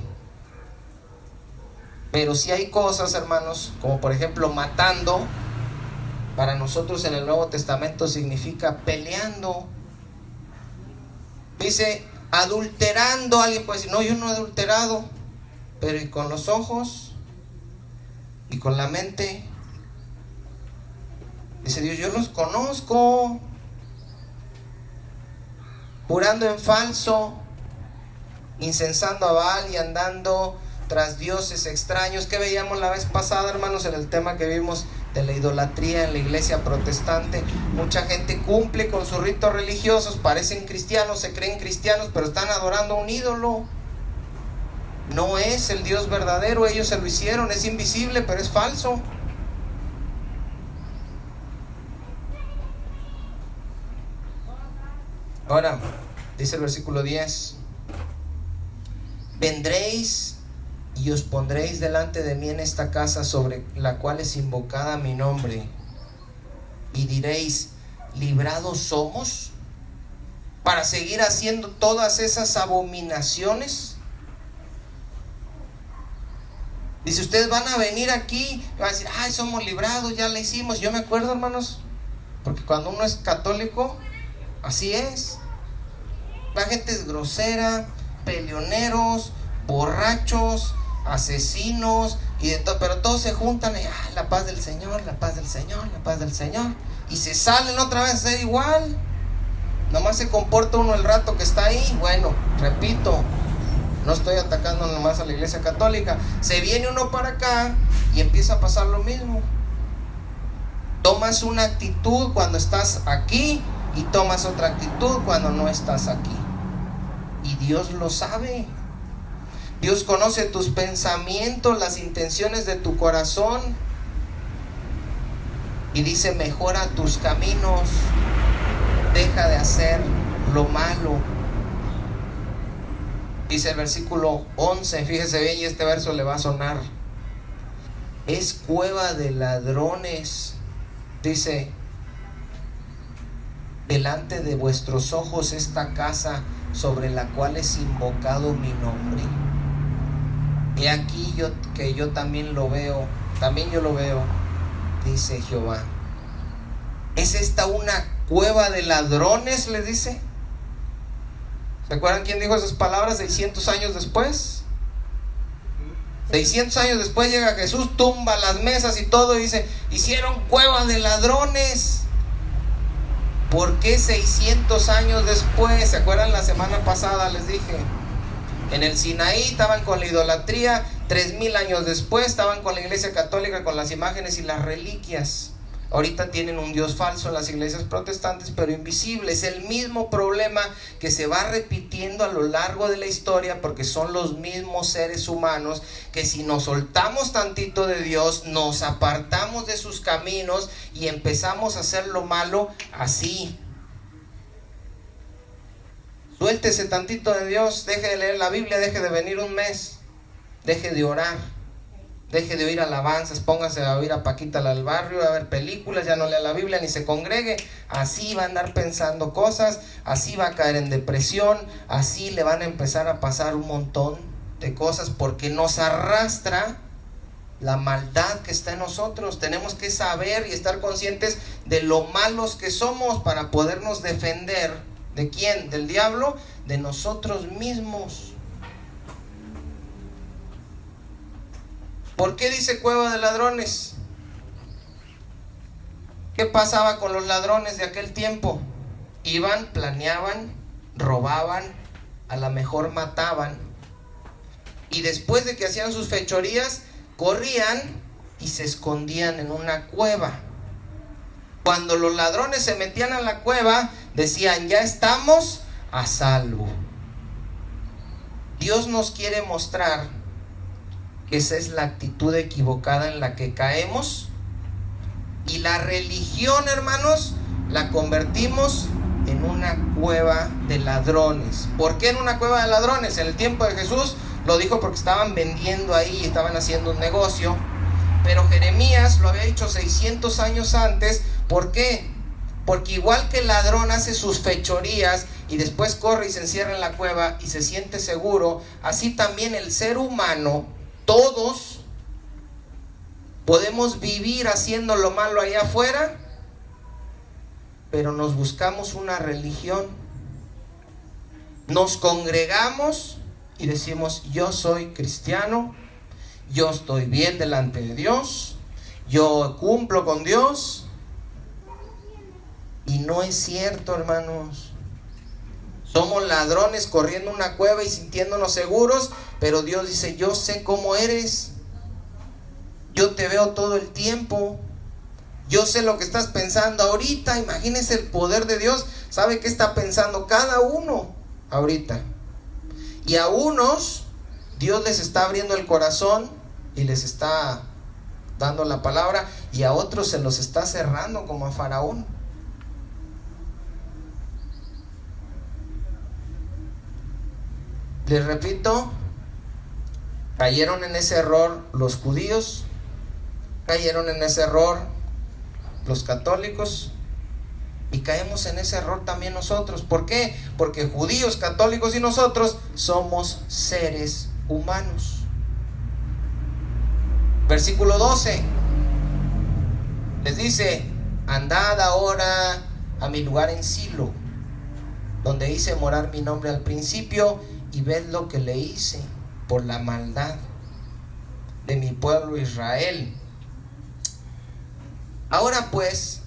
Pero sí hay cosas, hermanos, como por ejemplo matando. Para nosotros en el Nuevo Testamento significa peleando. Dice adulterando. Alguien puede decir, no, yo no he adulterado. Pero ¿y con los ojos? ¿Y con la mente? Dice Dios, yo los conozco. Jurando en falso, incensando a Baal y andando tras dioses extraños. Que veíamos la vez pasada, hermanos, en el tema que vimos de la idolatría en la iglesia protestante. Mucha gente cumple con sus ritos religiosos, parecen cristianos, se creen cristianos, pero están adorando a un ídolo. No es el Dios verdadero, ellos se lo hicieron, es invisible, pero es falso. Ahora, dice el versículo 10: vendréis y os pondréis delante de mí en esta casa sobre la cual es invocada mi nombre, y diréis, ¿librados somos para seguir haciendo todas esas abominaciones? Dice, ustedes van a venir aquí y van a decir, ay, somos librados, ya la hicimos. Yo me acuerdo, hermanos, porque cuando uno es católico, así es. La gente es grosera, peleoneros, borrachos, asesinos y de todo, pero todos se juntan y la paz del Señor, la paz del Señor, la paz del Señor, y se salen otra vez a ser igual. Nomás se comporta uno el rato que está ahí. Bueno, repito, no estoy atacando nomás a la iglesia católica. Se viene uno para acá y empieza a pasar lo mismo. Tomas una actitud cuando estás aquí y tomas otra actitud cuando no estás aquí. Y Dios lo sabe. Dios conoce tus pensamientos, las intenciones de tu corazón. Y dice, mejora tus caminos. Deja de hacer lo malo. Dice el versículo 11, fíjese bien, y este verso le va a sonar. Es cueva de ladrones. Dice, delante de vuestros ojos esta casa sobre la cual es invocado mi nombre. He aquí yo también lo veo, dice Jehová. ¿Es esta una cueva de ladrones? Le dice. ¿Se acuerdan quién dijo esas palabras 600 años después? 600 años después llega Jesús, tumba las mesas y todo y dice, hicieron cueva de ladrones. ¿Por qué 600 años después? ¿Se acuerdan la semana pasada? Les dije, en el Sinaí estaban con la idolatría, 3000 años después estaban con la iglesia católica, con las imágenes y las reliquias. Ahorita tienen un Dios falso en las iglesias protestantes, pero invisible. Es el mismo problema que se va repitiendo a lo largo de la historia, porque son los mismos seres humanos que si nos soltamos tantito de Dios, nos apartamos de sus caminos y empezamos a hacer lo malo así. Suéltese tantito de Dios, deje de leer la Biblia, deje de venir un mes, deje de orar. Deje de oír alabanzas, póngase a oír a Paquita la del barrio, a ver películas, ya no lea la Biblia ni se congregue. Así va a andar pensando cosas, así va a caer en depresión, así le van a empezar a pasar un montón de cosas, porque nos arrastra la maldad que está en nosotros. Tenemos que saber y estar conscientes de lo malos que somos para podernos defender. ¿De quién? ¿Del diablo? De nosotros mismos. ¿Por qué dice cueva de ladrones? ¿Qué pasaba con los ladrones de aquel tiempo? Iban, planeaban, robaban, a lo mejor mataban, y después de que hacían sus fechorías, corrían y se escondían en una cueva. Cuando los ladrones se metían a la cueva, decían, ya estamos a salvo. Dios nos quiere mostrar que esa es la actitud equivocada en la que caemos, y la religión, hermanos, la convertimos en una cueva de ladrones. ¿Por qué en una cueva de ladrones? En el tiempo de Jesús lo dijo porque estaban vendiendo ahí, estaban haciendo un negocio, pero Jeremías lo había dicho 600 años antes. ¿Por qué? Porque igual que el ladrón hace sus fechorías y después corre y se encierra en la cueva y se siente seguro, así también el ser humano, todos Podemos vivir haciendo lo malo allá afuera, pero nos buscamos una religión. Nos congregamos y decimos: yo soy cristiano, yo estoy bien delante de Dios, yo cumplo con Dios. Y no es cierto, hermanos. Somos ladrones corriendo una cueva y sintiéndonos seguros, pero Dios dice: yo sé cómo eres, yo te veo todo el tiempo, yo sé lo que estás pensando ahorita. Imagínense el poder de Dios, sabe qué está pensando cada uno ahorita. Y a unos Dios les está abriendo el corazón y les está dando la palabra, y a otros se los está cerrando, como a Faraón. Les repito, cayeron en ese error los judíos, cayeron en ese error los católicos, y caemos en ese error también nosotros. ¿Por qué? Porque judíos, católicos y nosotros somos seres humanos. Versículo 12 les dice: andad ahora a mi lugar en Silo, donde hice morar mi nombre al principio, y ved lo que le hice por la maldad de mi pueblo Israel. Ahora pues,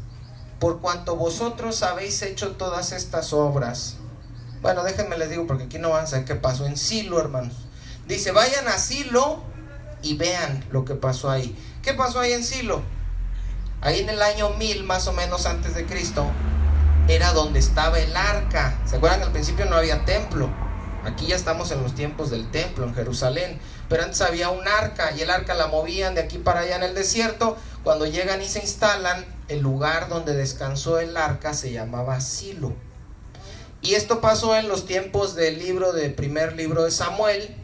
por cuanto vosotros habéis hecho todas estas obras. Bueno, déjenme les digo, porque aquí no van a saber qué pasó en Silo, hermanos. Dice: vayan a Silo y vean lo que pasó ahí. ¿Qué pasó ahí en Silo? Ahí en el año 1000 más o menos antes de Cristo, era donde estaba el arca. ¿Se acuerdan que al principio no había templo? Aquí ya estamos en los tiempos del templo en Jerusalén, pero antes había un arca, y el arca la movían de aquí para allá en el desierto. Cuando llegan y se instalan, el lugar donde descansó el arca se llamaba Silo. Y esto pasó en los tiempos del primer libro de Samuel,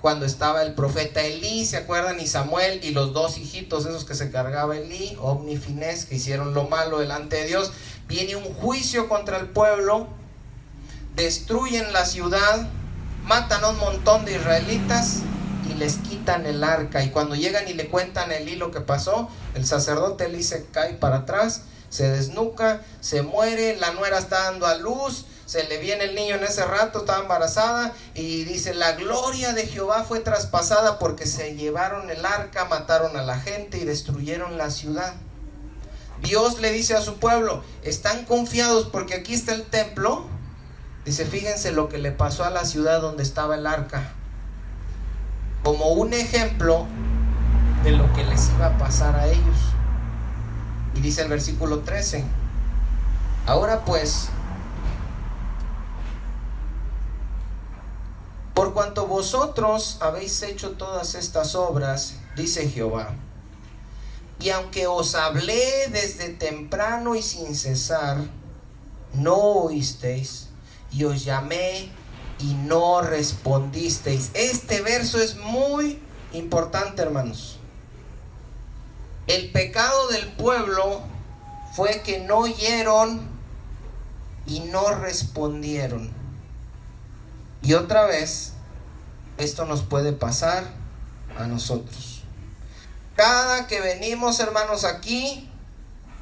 cuando estaba el profeta Elí, ¿se acuerdan? Y Samuel y los dos hijitos esos que se cargaba Elí, Ofni y Finés, que hicieron lo malo delante de Dios. Viene un juicio contra el pueblo, destruyen la ciudad, matan a un montón de israelitas y les quitan el arca. Y cuando llegan y le cuentan a Elí lo que pasó, el sacerdote Elí se cae para atrás, se desnuca, se muere. La nuera está dando a luz, se le viene el niño en ese rato, estaba embarazada, y dice: la gloria de Jehová fue traspasada, porque se llevaron el arca, mataron a la gente y destruyeron la ciudad. Dios le dice a su pueblo: están confiados porque aquí está el templo. Dice: fíjense lo que le pasó a la ciudad donde estaba el arca, como un ejemplo de lo que les iba a pasar a ellos. Y dice el versículo 13: ahora pues, por cuanto vosotros habéis hecho todas estas obras, dice Jehová, y aunque os hablé desde temprano y sin cesar, no oísteis, y os llamé y no respondisteis. Este verso es muy importante, hermanos. El pecado del pueblo fue que no oyeron y no respondieron. Y otra vez, esto nos puede pasar a nosotros. Cada que venimos, hermanos, aquí,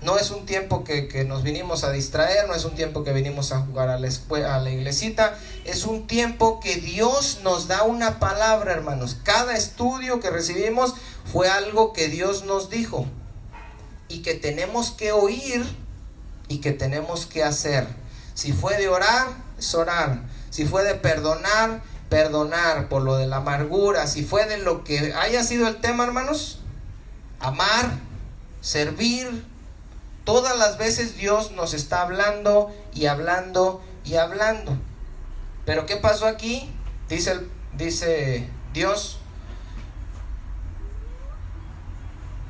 no es un tiempo que nos vinimos a distraer, no es un tiempo que venimos a jugar a la iglesita, es un tiempo que Dios nos da una palabra, hermanos. Cada estudio que recibimos fue algo que Dios nos dijo, y que tenemos que oír y que tenemos que hacer. Si fue de orar, es orar. Si fue de perdonar, perdonar por lo de la amargura. Si fue de lo que haya sido el tema, hermanos, amar, servir. Todas las veces Dios nos está hablando y hablando y hablando. Pero ¿qué pasó aquí? Dice Dios: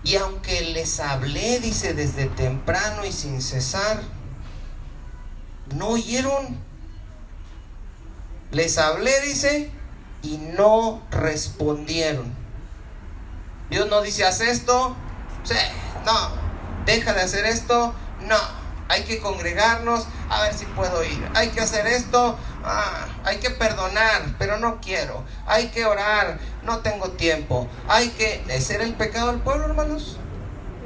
y aunque les hablé, dice, desde temprano y sin cesar, no oyeron. Les hablé, dice, y no respondieron. Dios no dice: haz esto, sí, no. Deja de hacer esto, no. Hay que congregarnos, a ver si puedo ir. Hay que hacer esto, Hay que perdonar, pero no quiero. Hay que orar, no tengo tiempo. Ese era el pecado del pueblo, hermanos.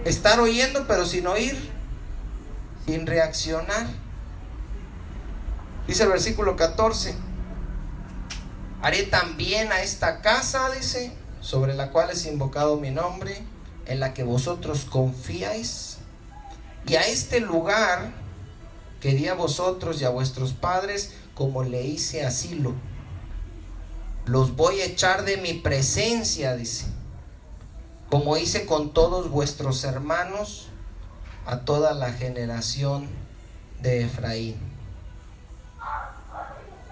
Estar oyendo, pero sin oír, sin reaccionar. Dice el versículo 14: haré también a esta casa, dice, sobre la cual es invocado mi nombre, en la que vosotros confiáis, y a este lugar que di a vosotros y a vuestros padres, como le hice a Silo. Los voy a echar de mi presencia, dice, como hice con todos vuestros hermanos, a toda la generación de Efraín.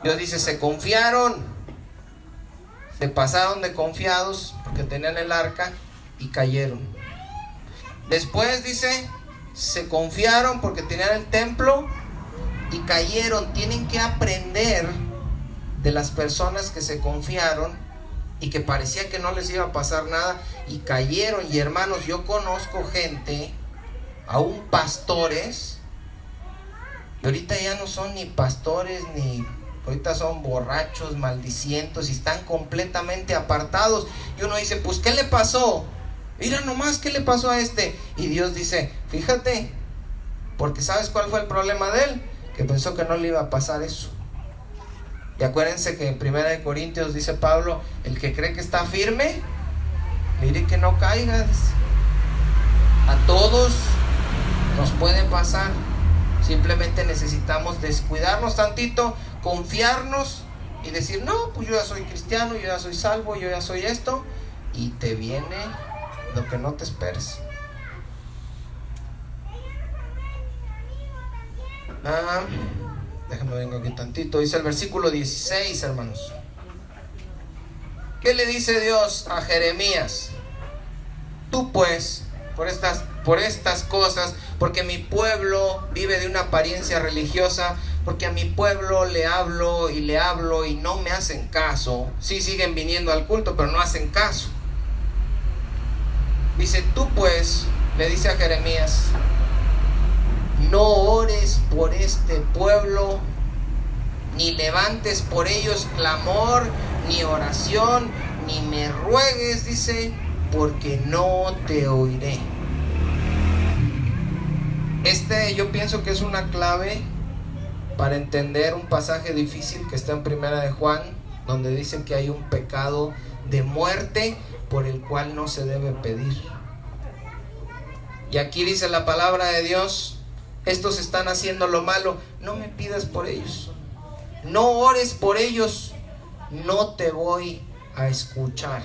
Dios dice, se confiaron, se pasaron de confiados porque tenían el arca y cayeron. Después dice, se confiaron porque tenían el templo y cayeron. Tienen que aprender de las personas que se confiaron y que parecía que no les iba a pasar nada y cayeron. Y hermanos, yo conozco gente, aún pastores, y ahorita ya no son ni pastores, ahorita son borrachos, maldicientos, y están completamente apartados. Y uno dice, pues ¿qué le pasó? Mira nomás, ¿qué le pasó a este? Y Dios dice, fíjate, porque ¿sabes cuál fue el problema de él? Que pensó que no le iba a pasar eso. Y acuérdense que en 1 Corintios dice Pablo, el que cree que está firme, mire que no caiga. A todos nos puede pasar. Simplemente necesitamos descuidarnos tantito, confiarnos y decir, no, pues yo ya soy cristiano, yo ya soy salvo, yo ya soy esto. Y te viene lo que no te esperes. Déjame vengo aquí tantito. Dice el versículo 16, hermanos. ¿Qué le dice Dios a Jeremías? Tú pues, por estas cosas, porque mi pueblo vive de una apariencia religiosa, porque a mi pueblo le hablo y no me hacen caso. Sí siguen viniendo al culto, pero no hacen caso. Dice, tú pues, le dice a Jeremías, no ores por este pueblo, ni levantes por ellos clamor, ni oración, ni me ruegues, dice, porque no te oiré. Yo pienso que es una clave para entender un pasaje difícil que está en 1 de Juan, donde dicen que hay un pecado de muerte por el cual no se debe pedir. Y aquí dice la palabra de Dios, estos están haciendo lo malo, no me pidas por ellos, no ores por ellos, no te voy a escuchar.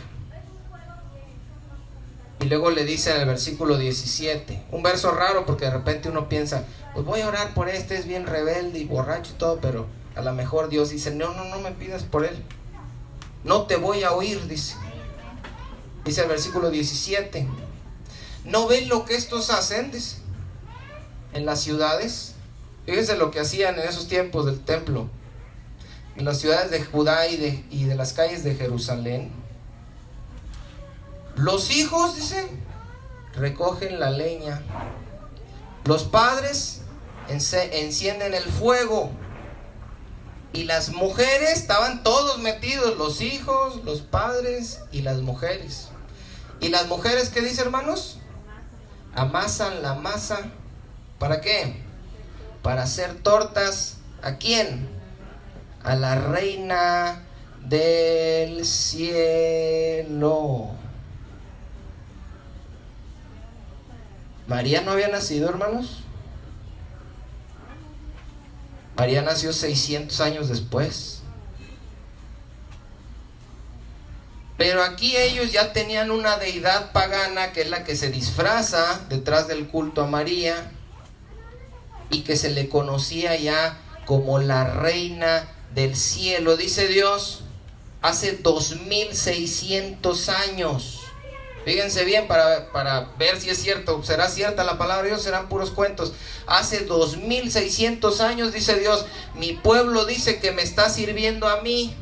Y luego le dice en el versículo 17, un verso raro porque de repente uno piensa, pues voy a orar por este, es bien rebelde y borracho y todo, pero a lo mejor Dios dice, no me pidas por él, no te voy a oír, dice el versículo 17, ¿no ven lo que estos hacen? Dice, en las ciudades. Fíjense lo que hacían en esos tiempos del templo, en las ciudades de Judá y de las calles de Jerusalén. Los hijos, dice, recogen la leña, los padres encienden el fuego, y las mujeres estaban todos metidos, los hijos, los padres y las mujeres. ¿Y las mujeres qué dice, hermanos? Amasan la masa. ¿Para qué? Para hacer tortas. ¿A quién? A la reina del cielo. María no había nacido, hermanos. María nació 600 años después. Pero aquí ellos ya tenían una deidad pagana que es la que se disfraza detrás del culto a María y que se le conocía ya como la reina del cielo. Dice Dios, hace 2600 años. Fíjense bien para ver si es cierto. ¿Será cierta la palabra de Dios? ¿Serán puros cuentos? Hace 2600 años, dice Dios, mi pueblo dice que me está sirviendo a mí.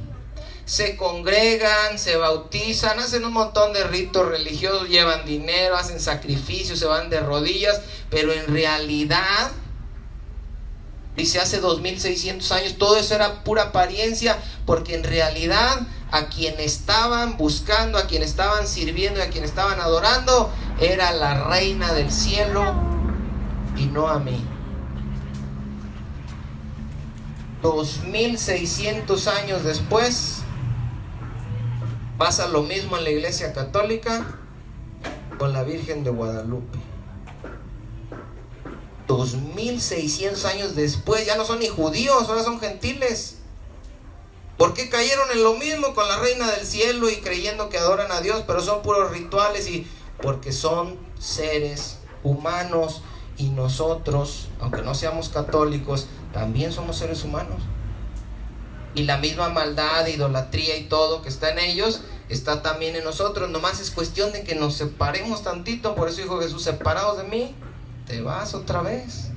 Se congregan, se bautizan, hacen un montón de ritos religiosos, llevan dinero, hacen sacrificios, se van de rodillas, pero en realidad Dice hace 2600 años, todo eso era pura apariencia, porque en realidad a quien estaban buscando, a quien estaban sirviendo y a quien estaban adorando, era la reina del cielo y no a mí. 2600 años después, pasa lo mismo en la Iglesia Católica con la Virgen de Guadalupe. 2600 años después, ya no son ni judíos, ahora son gentiles. ¿Por qué cayeron en lo mismo con la reina del cielo y creyendo que adoran a Dios, pero son puros rituales? Y porque son seres humanos, y nosotros, aunque no seamos católicos, también somos seres humanos. Y la misma maldad, idolatría y todo que está en ellos, está también en nosotros. Nomás es cuestión de que nos separemos tantito. Por eso dijo Jesús, separados de mí, te vas otra vez,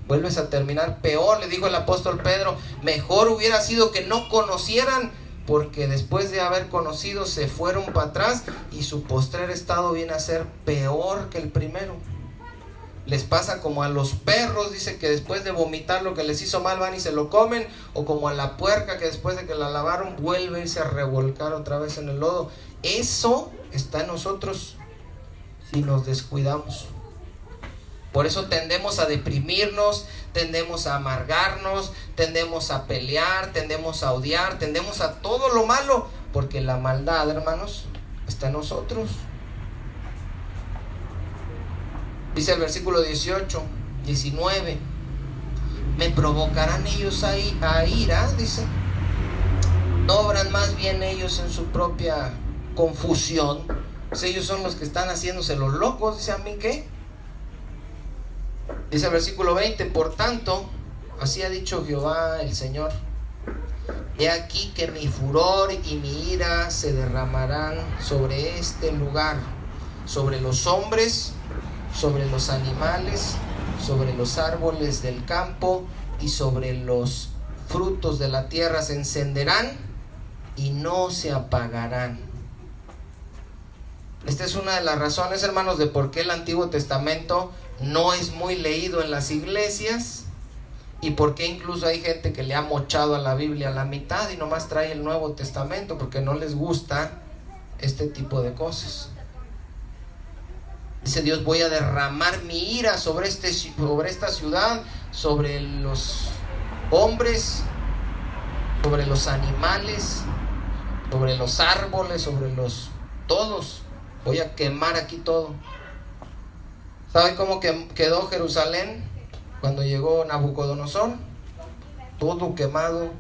vuelves a terminar peor. Le dijo el apóstol Pedro, mejor hubiera sido que no conocieran, porque después de haber conocido se fueron para atrás, y su postrer estado viene a ser peor que el primero. Les pasa como a los perros, dice, que después de vomitar lo que les hizo mal van y se lo comen, o como a la puerca que después de que la lavaron vuelve a irse a revolcar otra vez en el lodo. Eso está en nosotros si nos descuidamos. Por eso tendemos a deprimirnos, tendemos a amargarnos, tendemos a pelear, tendemos a odiar, tendemos a todo lo malo, porque la maldad, hermanos, está en nosotros. Dice el versículo 18, 19, me provocarán ellos a ira, dice, no obran más bien ellos en su propia confusión. Pues ellos son los que están haciéndose los locos. Dice, ¿a mí qué? Dice el versículo 20, por tanto, así ha dicho Jehová el Señor, he aquí que mi furor y mi ira se derramarán sobre este lugar, sobre los hombres, sobre los animales, sobre los árboles del campo y sobre los frutos de la tierra. Se encenderán y no se apagarán. Esta es una de las razones, hermanos, de por qué el Antiguo Testamento no es muy leído en las iglesias, y por qué incluso hay gente que le ha mochado a la Biblia a la mitad y nomás trae el Nuevo Testamento, porque no les gusta este tipo de cosas. Dice Dios, voy a derramar mi ira sobre esta ciudad, sobre los hombres, sobre los animales, sobre los árboles, sobre todos. Voy a quemar aquí todo. ¿Sabe cómo quedó Jerusalén cuando llegó Nabucodonosor? Todo quemado,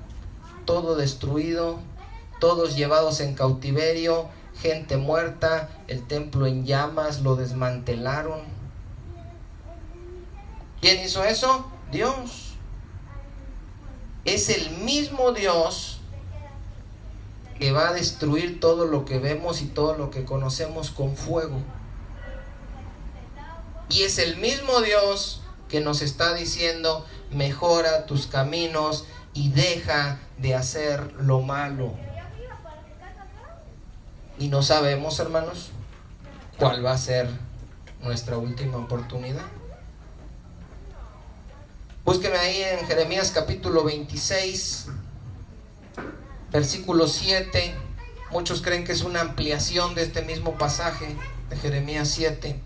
todo destruido, todos llevados en cautiverio, gente muerta, el templo en llamas, lo desmantelaron. ¿Quién hizo eso? Dios. Es el mismo Dios que va a destruir todo lo que vemos y todo lo que conocemos con fuego. Y es el mismo Dios que nos está diciendo, mejora tus caminos y deja de hacer lo malo. Y no sabemos, hermanos, cuál va a ser nuestra última oportunidad. Búsqueme ahí en Jeremías capítulo 26, versículo 7. Muchos creen que es una ampliación de este mismo pasaje de Jeremías 7.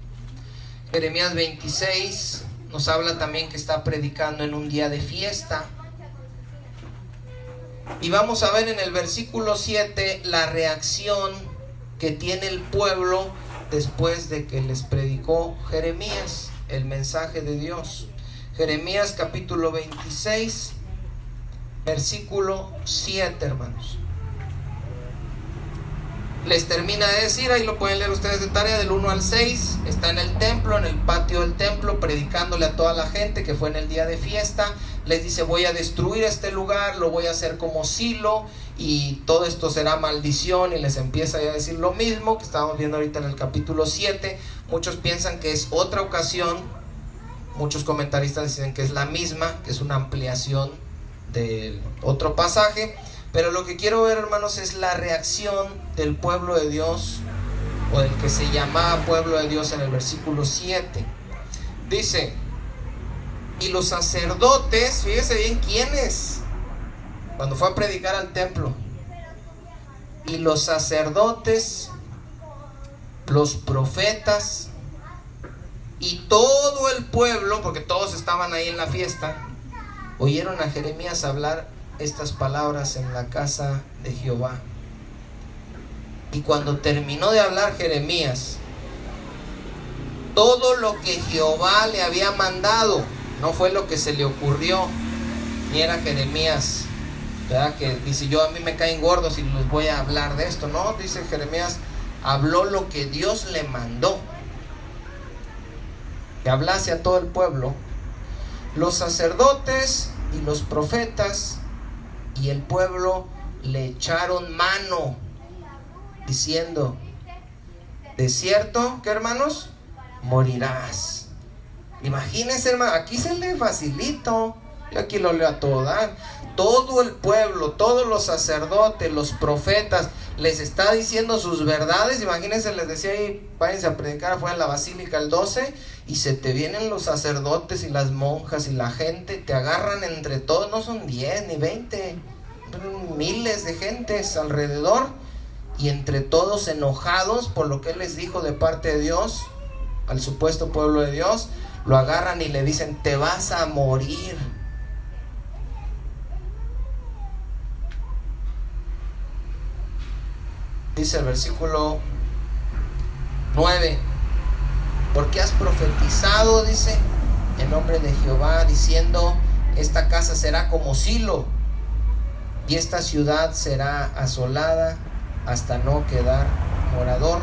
Jeremías 26 nos habla también que está predicando en un día de fiesta. Y vamos a ver en el versículo 7 la reacción que tiene el pueblo después de que les predicó Jeremías el mensaje de Dios. Jeremías capítulo 26, versículo 7, hermanos. Les termina de decir, ahí lo pueden leer ustedes de tarea, del 1 al 6, está en el templo, en el patio del templo, predicándole a toda la gente que fue en el día de fiesta. Les dice, voy a destruir este lugar, lo voy a hacer como Silo, y todo esto será maldición, y les empieza ya a decir lo mismo que estábamos viendo ahorita en el capítulo 7. Muchos piensan que es otra ocasión, muchos comentaristas dicen que es la misma, que es una ampliación del otro pasaje. Pero lo que quiero ver, hermanos, es la reacción del pueblo de Dios, o del que se llamaba pueblo de Dios, en el versículo 7. Dice, Y los sacerdotes, fíjese bien quiénes, cuando fue a predicar al templo. Y los sacerdotes, los profetas y todo el pueblo, porque todos estaban ahí en la fiesta, oyeron a Jeremías hablar estas palabras en la casa de Jehová. Y cuando terminó de hablar Jeremías, todo lo que Jehová le había mandado, no fue lo que se le ocurrió, ni era Jeremías, ¿verdad? Que dice, yo a mí me caen gordos y les voy a hablar de esto. No, dice Jeremías, habló lo que Dios le mandó, que hablase a todo el pueblo. Los sacerdotes y los profetas y el pueblo le echaron mano, diciendo, de cierto, ¿qué hermanos? Morirás. Imagínense, hermano, aquí se lee facilito, yo aquí lo leo a todo dar. Todo el pueblo, todos los sacerdotes, los profetas, les está diciendo sus verdades. Imagínense, les decía ahí, váyanse a predicar afuera en la basílica el 12, y se te vienen los sacerdotes y las monjas y la gente, te agarran entre todos, no son 10 ni 20, miles de gentes alrededor, y entre todos enojados por lo que él les dijo de parte de Dios, al supuesto pueblo de Dios, lo agarran y le dicen, te vas a morir. Dice el versículo 9, porque has profetizado, dice, en nombre de Jehová, diciendo, esta casa será como Silo, y esta ciudad será asolada hasta no quedar morador.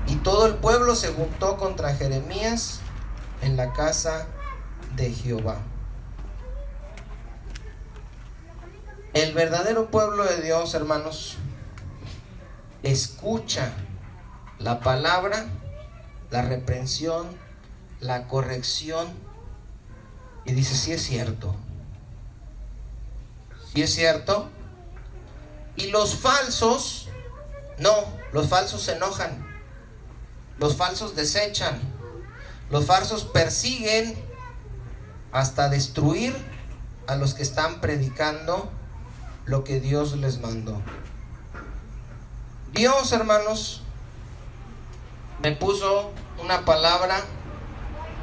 Y todo el pueblo se juntó contra Jeremías en la casa de Jehová. El verdadero pueblo de Dios, hermanos, escucha la palabra, la reprensión, la corrección, y dice, sí es cierto, sí es cierto. Y los falsos, no, los falsos se enojan, los falsos desechan, los falsos persiguen hasta destruir a los que están predicando lo que Dios les mandó. Dios, hermanos, me puso una palabra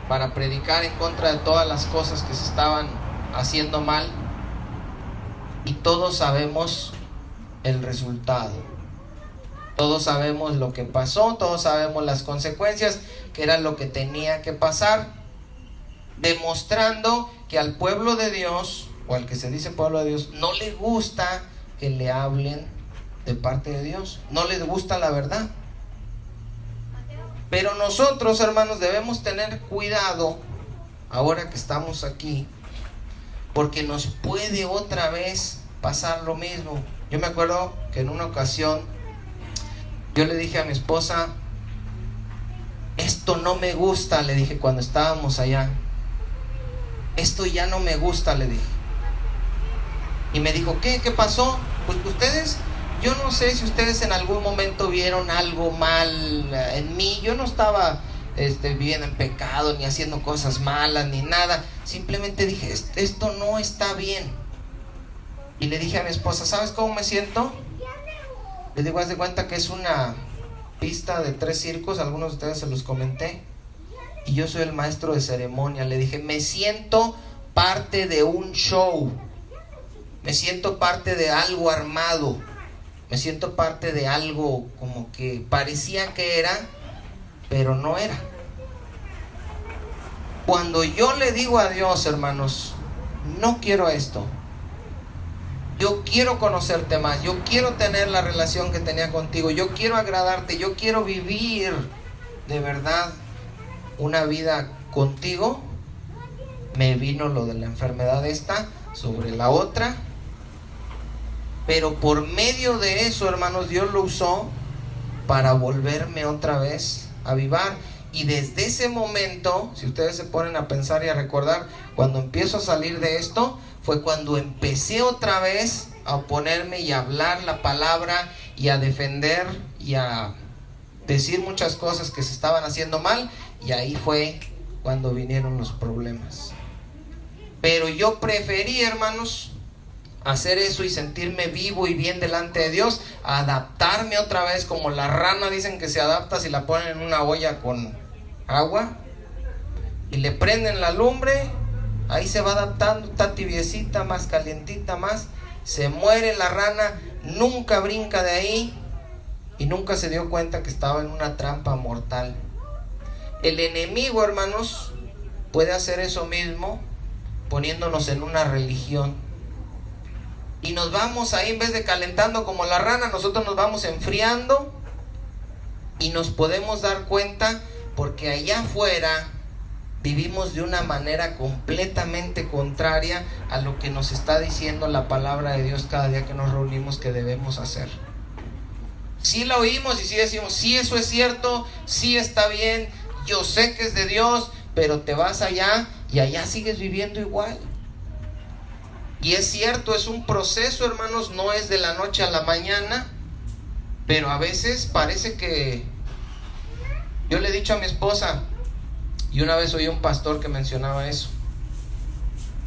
para predicar en contra de todas las cosas que se estaban haciendo mal, y todos sabemos el resultado, todos sabemos lo que pasó, todos sabemos las consecuencias, que era lo que tenía que pasar, demostrando que al pueblo de Dios, o al que se dice pueblo de Dios, no le gusta que le hablen de parte de Dios, no les gusta la verdad. Pero nosotros, hermanos, debemos tener cuidado ahora que estamos aquí, porque nos puede otra vez pasar lo mismo. Yo me acuerdo que en una ocasión yo le dije a mi esposa, esto no me gusta, le dije cuando estábamos allá, esto ya no me gusta, le dije. Y me dijo, ¿qué pasó? Pues ustedes, yo no sé si ustedes en algún momento vieron algo mal en mí. Yo no estaba viviendo en pecado, ni haciendo cosas malas, ni nada. Simplemente dije, esto no está bien. Y le dije a mi esposa, ¿sabes cómo me siento? Le digo, haz de cuenta que es una pista de 3 circos, algunos de ustedes se los comenté, y yo soy el maestro de ceremonia. Le dije, me siento parte de un show, me siento parte de algo armado, me siento parte de algo como que parecía que era, pero no era. Cuando yo le digo a Dios, hermanos, no quiero esto, yo quiero conocerte más, yo quiero tener la relación que tenía contigo, yo quiero agradarte, yo quiero vivir de verdad una vida contigo, me vino lo de la enfermedad esta sobre la otra, pero por medio de eso, hermanos, Dios lo usó para volverme otra vez a avivar. Y desde ese momento, si ustedes se ponen a pensar y a recordar, cuando empiezo a salir de esto, fue cuando empecé otra vez a oponerme y a hablar la palabra y a defender y a decir muchas cosas que se estaban haciendo mal, y ahí fue cuando vinieron los problemas. Pero yo preferí, hermanos, hacer eso y sentirme vivo y bien delante de Dios, adaptarme otra vez como la rana dicen que se adapta si la ponen en una olla con agua y le prenden la lumbre, ahí se va adaptando, está tibiecita, más calientita, más, se muere la rana, nunca brinca de ahí y nunca se dio cuenta que estaba en una trampa mortal. El enemigo, hermanos, puede hacer eso mismo poniéndonos en una religión. Y nos vamos ahí, en vez de calentando como la rana, nosotros nos vamos enfriando y nos podemos dar cuenta porque allá afuera vivimos de una manera completamente contraria a lo que nos está diciendo la palabra de Dios cada día que nos reunimos que debemos hacer. Sí la oímos y sí decimos, sí, eso es cierto, sí está bien, yo sé que es de Dios, pero te vas allá y allá sigues viviendo igual. Y es cierto, es un proceso, hermanos, no es de la noche a la mañana, pero a veces parece que... Yo le he dicho a mi esposa, y una vez oí un pastor que mencionaba eso.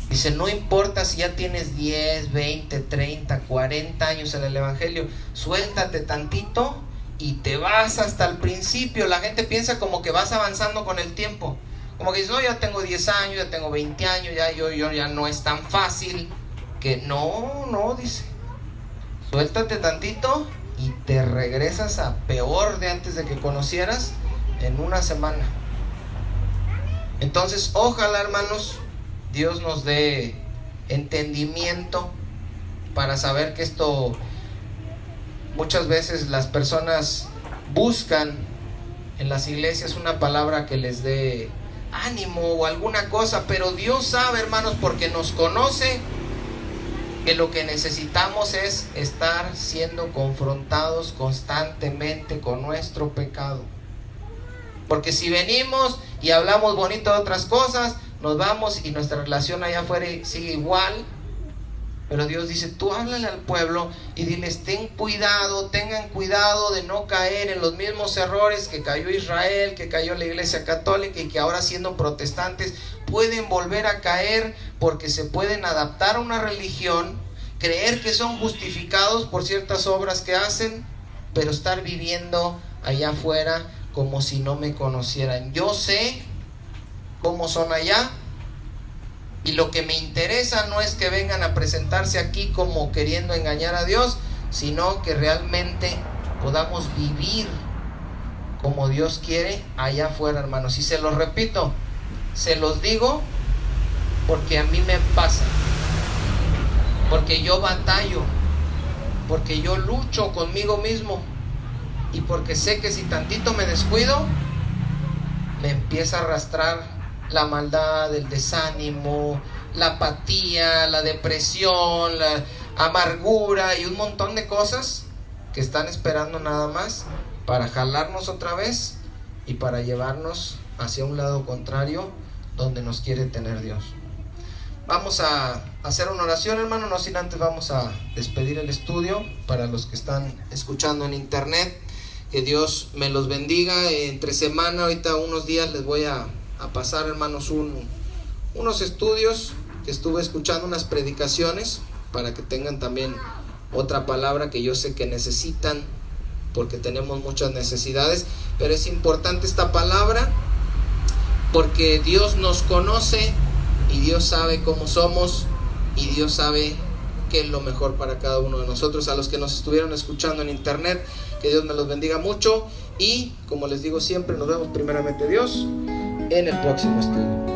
Dice, no importa si ya tienes 10, 20, 30, 40 años en el evangelio, suéltate tantito y te vas hasta el principio. La gente piensa como que vas avanzando con el tiempo. Como que dices, no, ya tengo 10 años, ya tengo 20 años, yo ya no es tan fácil. Que no, dice, suéltate tantito y te regresas a peor de antes de que conocieras en una semana. Entonces, ojalá, hermanos, Dios nos dé entendimiento para saber que esto, muchas veces las personas buscan en las iglesias una palabra que les dé ánimo o alguna cosa, pero Dios sabe, hermanos, porque nos conoce, que lo que necesitamos es estar siendo confrontados constantemente con nuestro pecado. Porque si venimos y hablamos bonito de otras cosas, nos vamos y nuestra relación allá afuera sigue igual. Pero Dios dice, tú háblale al pueblo y diles, tengan cuidado de no caer en los mismos errores que cayó Israel, que cayó la iglesia católica y que ahora siendo protestantes pueden volver a caer porque se pueden adaptar a una religión, creer que son justificados por ciertas obras que hacen, pero estar viviendo allá afuera como si no me conocieran. Yo sé cómo son allá. Y lo que me interesa no es que vengan a presentarse aquí como queriendo engañar a Dios, sino que realmente podamos vivir como Dios quiere allá afuera, hermanos. Y se los repito, se los digo porque a mí me pasa, porque yo batallo, porque yo lucho conmigo mismo y porque sé que si tantito me descuido, me empieza a arrastrar la maldad, el desánimo, la apatía, la depresión, la amargura y un montón de cosas que están esperando nada más para jalarnos otra vez y para llevarnos hacia un lado contrario donde nos quiere tener Dios. Vamos a hacer una oración, hermano, no sin antes vamos a despedir el estudio para los que están escuchando en internet. Que Dios me los bendiga. Entre semana, ahorita unos días les voy a pasar, hermanos, unos estudios que estuve escuchando, unas predicaciones, para que tengan también otra palabra que yo sé que necesitan, porque tenemos muchas necesidades, pero es importante esta palabra porque Dios nos conoce y Dios sabe cómo somos y Dios sabe qué es lo mejor para cada uno de nosotros. A los que nos estuvieron escuchando en internet, que Dios me los bendiga mucho y, como les digo siempre, nos vemos primeramente Dios en el próximo estudio.